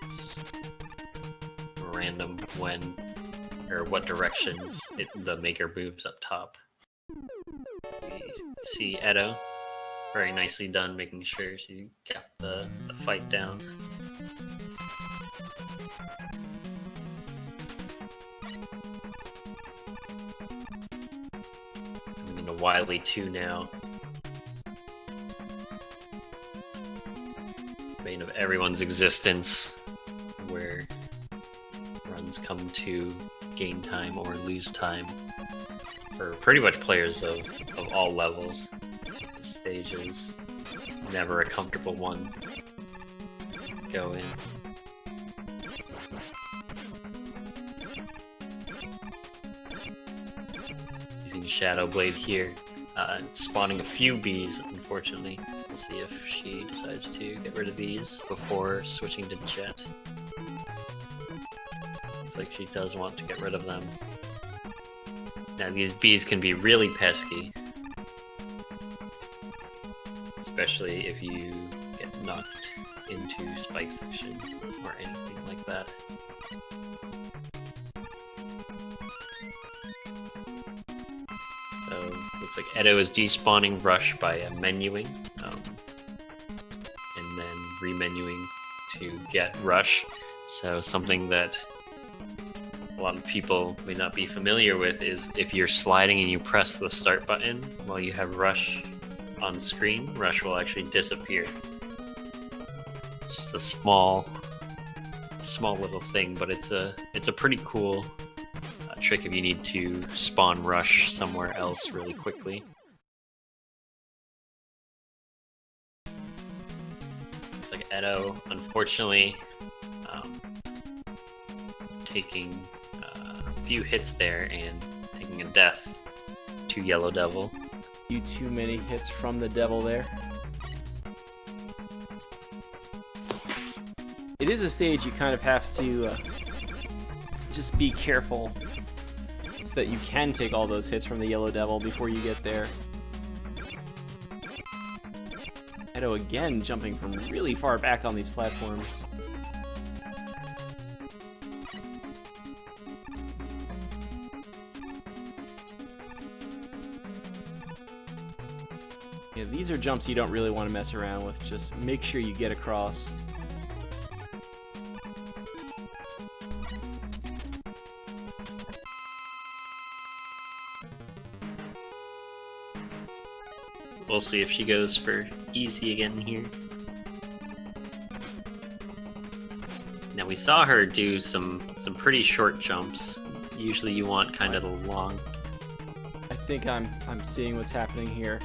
Speaker 2: It's random when or what directions the maker moves up top. We see Edo, very nicely done, making sure she kept the fight down. Moving into Wily 2 now. Bane of everyone's existence, where runs come to gain time or lose time for pretty much players of all levels. This stage is never a comfortable one. Go in. Using Shadow Blade here, spawning a few bees, unfortunately. We'll see if she decides to get rid of these before switching to Jet. Looks like she does want to get rid of them. Now these bees can be really pesky, especially if you get knocked into spike section or anything like that. So looks like Edo is despawning Rush by menuing, and then remenuing to get Rush. So something that a lot of people may not be familiar with is if you're sliding and you press the start button while you have Rush on screen, Rush will actually disappear. It's just a small little thing, but it's a pretty cool trick if you need to spawn Rush somewhere else really quickly. Looks like Edo, unfortunately, taking a few hits there and taking a death to Yellow Devil.
Speaker 1: Too many hits from the devil there. It is a stage you kind of have to just be careful so that you can take all those hits from the Yellow Devil before you get there. Edo again jumping from really far back on these platforms. Yeah, these are jumps you don't really want to mess around with. Just make sure you get across.
Speaker 2: We'll see if she goes for easy again here. Now we saw her do some pretty short jumps. Usually you want kind of the long.
Speaker 1: I think I'm seeing what's happening here.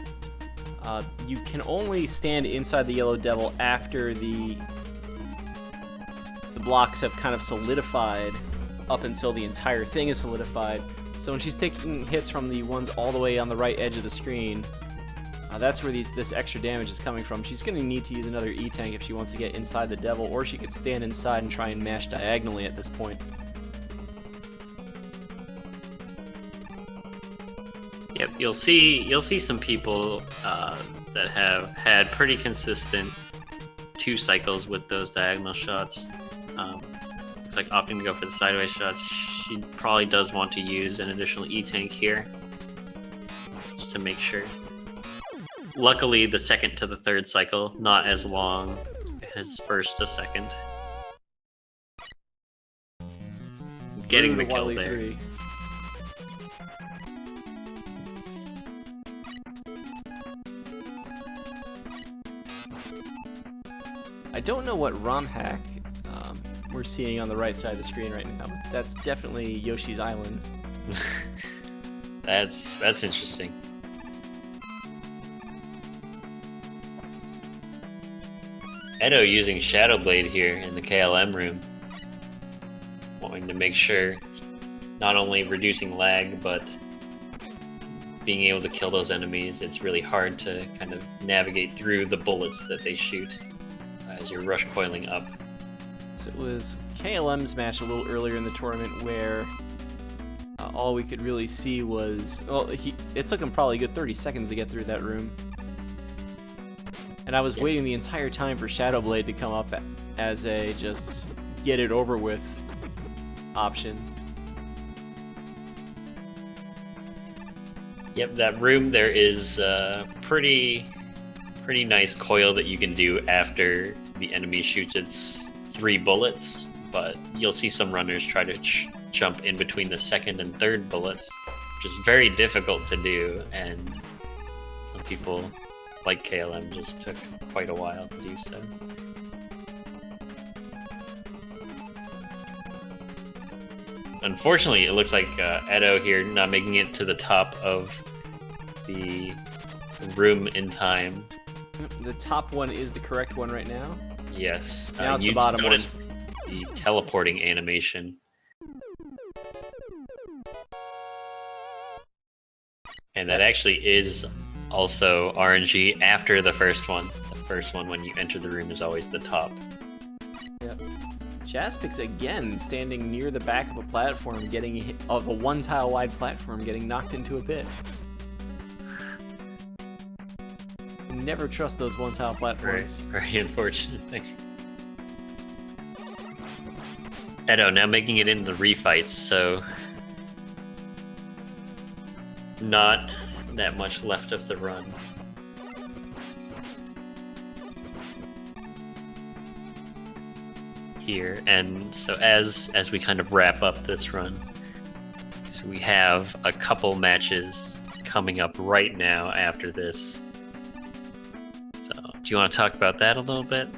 Speaker 1: You can only stand inside the Yellow Devil after the blocks have kind of solidified up until the entire thing is solidified. So when she's taking hits from the ones all the way on the right edge of the screen, that's where this extra damage is coming from. She's going to need to use another E-Tank if she wants to get inside the Devil, or she could stand inside and try and mash diagonally at this point.
Speaker 2: Yep, you'll see some people that have had pretty consistent 2 cycles with those diagonal shots. It's like opting to go for the sideways shots. She probably does want to use an additional E-Tank here, just to make sure. Luckily, the second to the third cycle, not as long as first to second. Getting the kill there.
Speaker 1: 3. I don't know what ROM hack we're seeing on the right side of the screen right now, but that's definitely Yoshi's Island.
Speaker 2: That's interesting. Edo using Shadow Blade here in the KLM room, wanting to make sure not only reducing lag, but being able to kill those enemies. It's really hard to kind of navigate through the bullets that they shoot as you're rush coiling up.
Speaker 1: So it was KLM's match a little earlier in the tournament where all we could really see was, well, it took him probably a good 30 seconds to get through that room. And I was waiting the entire time for Shadow Blade to come up as a just get it over with option.
Speaker 2: Yep, that room there is pretty nice coil that you can do after the enemy shoots its 3 bullets, but you'll see some runners try to jump in between the second and third bullets, which is very difficult to do, and some people, like KLM, just took quite a while to do so. Unfortunately, it looks like Edo here not making it to the top of the room in time.
Speaker 1: The top one is the correct one right now.
Speaker 2: Yes.
Speaker 1: Now it's
Speaker 2: you
Speaker 1: the bottom one.
Speaker 2: The teleporting animation. And that actually is also RNG after the first one. The first one, when you enter the room, is always the top.
Speaker 1: Yep. Jaspix again standing near the back of a platform, of a 1-tile wide platform, getting knocked into a pit. Never trust those 1-tile platforms.
Speaker 2: Very unfortunate thing. Edo now making it into the refights, so not that much left of the run. Here, and so as we kind of wrap up this run, so we have a couple matches coming up right now after this. So do you want to talk about that a little bit,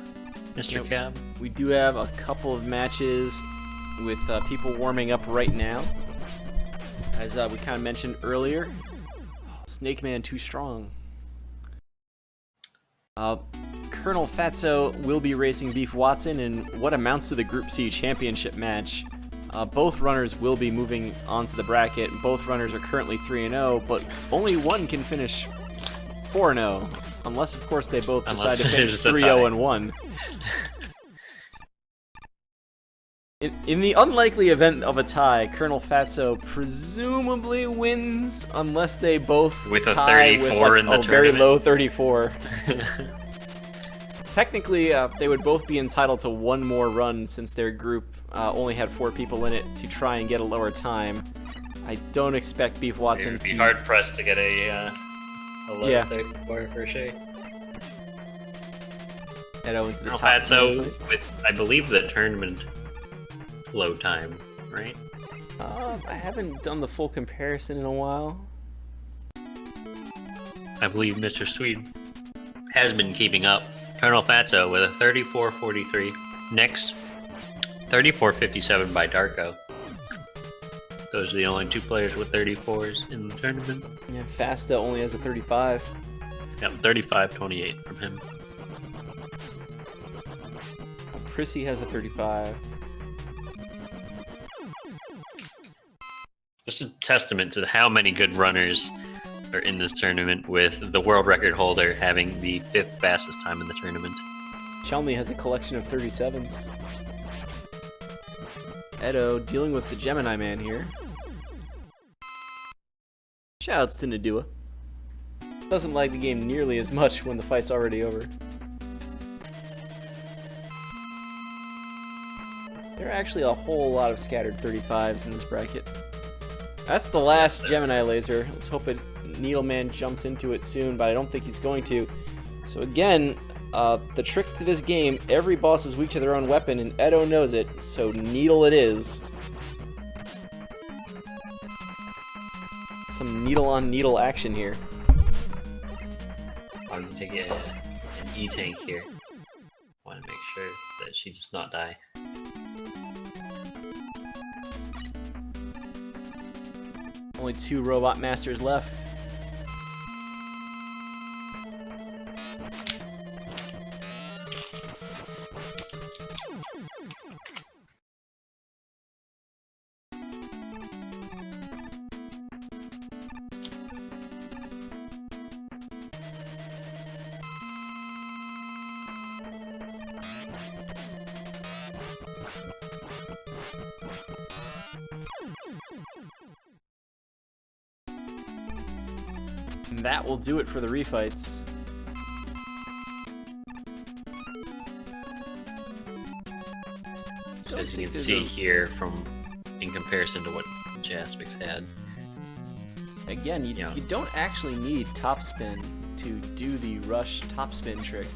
Speaker 2: Mr. Cab?
Speaker 1: We do have a couple of matches with people warming up right now. As we kind of mentioned earlier, Snake Man too strong. Colonel Fatso will be racing Beef Watson in what amounts to the Group C championship match. Both runners will be moving onto the bracket. Both runners are currently 3-0, but only one can finish 4-0, unless of course they both decide to finish 3-0-1. In the unlikely event of a tie, Colonel Fatso presumably wins, unless they both
Speaker 2: with a
Speaker 1: tie
Speaker 2: 34
Speaker 1: with
Speaker 2: in the tournament.
Speaker 1: Very low 34. Technically, they would both be entitled to one more run since their group only had 4 people in it to try and get a lower time. I don't expect Beef Watson
Speaker 2: to be hard pressed to get a low 34 for sure.
Speaker 1: Edo into the top.
Speaker 2: Fatso with, I believe, the tournament low time, right?
Speaker 1: I haven't done the full comparison in a while.
Speaker 2: I believe Mr. Swede has been keeping up. Colonel Fatso with a 34.43. Next, 34.57 by Darko. Those are the only 2 players with 34s in the tournament.
Speaker 1: Yeah, Fasta only has a 35.
Speaker 2: Yep, 35.28 from him.
Speaker 1: Prissy has a 35.
Speaker 2: Just a testament to how many good runners are in this tournament, with the world record holder having the 5th fastest time in the tournament.
Speaker 1: Chelmy has a collection of 37s. Edo dealing with the Gemini Man here. Shoutouts to Nadua. Doesn't like the game nearly as much when the fight's already over. There are actually a whole lot of scattered 35s in this bracket. That's the last Gemini laser. Let's hope Needleman jumps into it soon, but I don't think he's going to. So again, the trick to this game, every boss is weak to their own weapon, and Edo knows it, so needle it is. Some needle-on-needle action here.
Speaker 2: I'm going to get an E-tank here. Want to make sure that she does not die.
Speaker 1: Only 2 Robot Masters left. And that will do it for the refights.
Speaker 2: as you can see here in comparison to what Jaspix had.
Speaker 1: Again, you don't actually need topspin to do the rush topspin trick.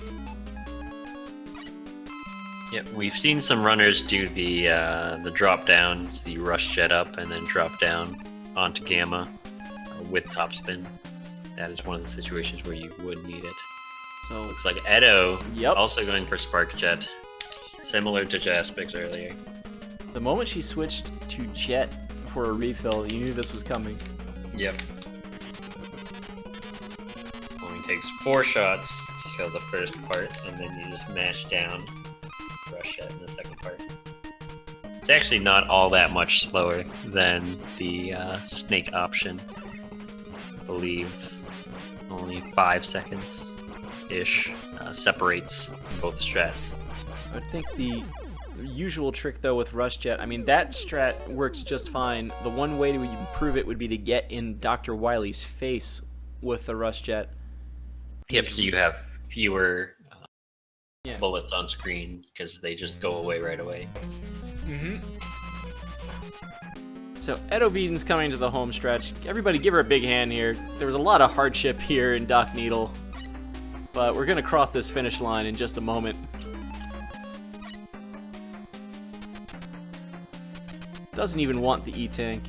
Speaker 2: Yep, we've seen some runners do the drop down, so you rush jet up and then drop down onto gamma with topspin. That is one of the situations where you would need it.
Speaker 1: So
Speaker 2: looks like Edo also going for spark jet, similar to Jaspix earlier.
Speaker 1: The moment she switched to jet for a refill, you knew this was coming.
Speaker 2: Yep. Only takes 4 shots to kill the first part, and then you just mash down, rush jet in the second part. It's actually not all that much slower than the snake option. I believe only 5 seconds-ish separates both strats.
Speaker 1: I think the usual trick, though, with Rush Jet, I mean, that strat works just fine. The one way to improve it would be to get in Dr. Wily's face with the Rush Jet.
Speaker 2: Yep, so you have fewer bullets on screen because they just go away right away.
Speaker 1: Mm-hmm. So Edobean's coming to the home stretch. Everybody give her a big hand here. There was a lot of hardship here in Doc Needle, but we're going to cross this finish line in just a moment. Doesn't even want the E-Tank.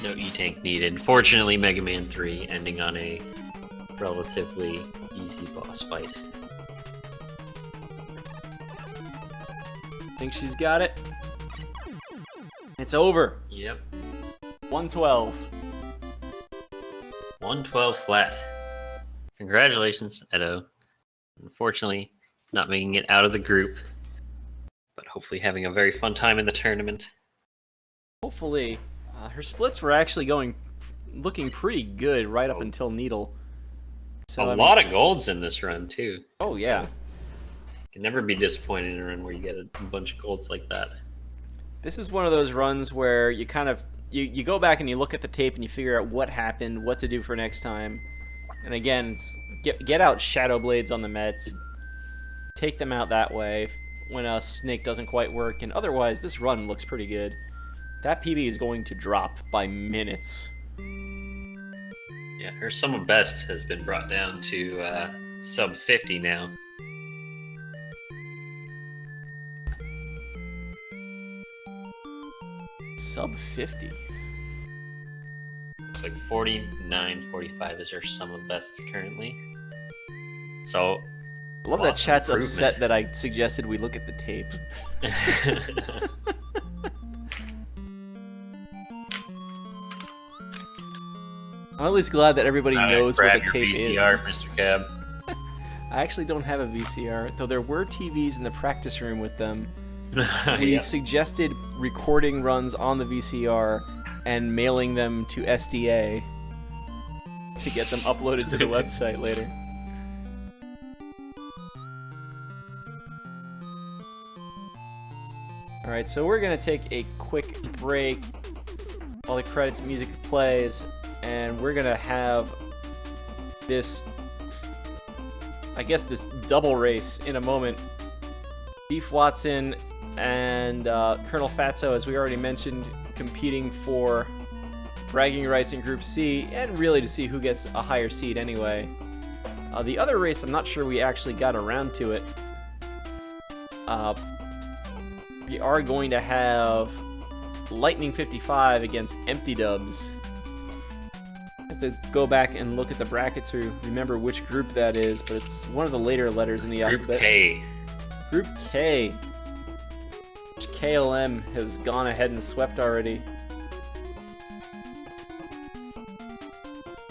Speaker 2: No E-Tank needed. Fortunately, Mega Man 3 ending on a relatively easy boss fight.
Speaker 1: Think she's got it. It's over.
Speaker 2: Yep.
Speaker 1: 112.
Speaker 2: 112 flat. Congratulations, Edo. Unfortunately, not making it out of the group, but hopefully having a very fun time in the tournament.
Speaker 1: Hopefully. Her splits were actually looking pretty good right up until Needle. So,
Speaker 2: a lot of golds in this run, too.
Speaker 1: Oh, yeah.
Speaker 2: So, you can never be disappointed in a run where you get a bunch of golds like that.
Speaker 1: This is one of those runs where you kind of you go back and you look at the tape and you figure out what happened, what to do for next time. And again, get out Shadow Blades on the Mets. Take them out that way when a Snake doesn't quite work. And otherwise, this run looks pretty good. That PB is going to drop by minutes.
Speaker 2: Yeah, her sum of best has been brought down to sub 50 now.
Speaker 1: Sub 50.
Speaker 2: It's like 49, 45 is her sum of best currently. So,
Speaker 1: I love that chat's upset that I suggested we look at the tape. I'm at least glad that everybody knows what the tape
Speaker 2: VCR,
Speaker 1: is.
Speaker 2: Mr. Cab.
Speaker 1: I actually don't have a VCR, though there were TVs in the practice room with them. We suggested recording runs on the VCR and mailing them to SDA to get them uploaded to the website later. Alright, so we're going to take a quick break while the credits music plays, and we're going to have this, I guess, this double race in a moment. Beef Watson and Colonel Fatso, as we already mentioned, competing for bragging rights in Group C, and really to see who gets a higher seed anyway. The other race, I'm not sure we actually got around to it. We are going to have Lightning 55 against Empty Dubs. I have to go back and look at the bracket to remember which group that is, but it's one of the later letters in the alphabet.
Speaker 2: Group K.
Speaker 1: Group K. Which KLM has gone ahead and swept already.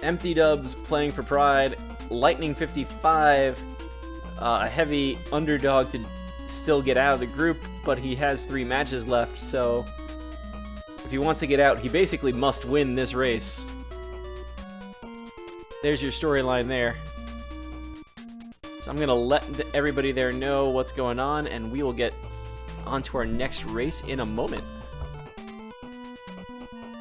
Speaker 1: Empty Dubs playing for pride. Lightning 55, a heavy underdog to still get out of the group, but he has 3 matches left, so if he wants to get out, he basically must win this race. There's your storyline there. So I'm going to let everybody there know what's going on, and we will get on to our next race in a moment.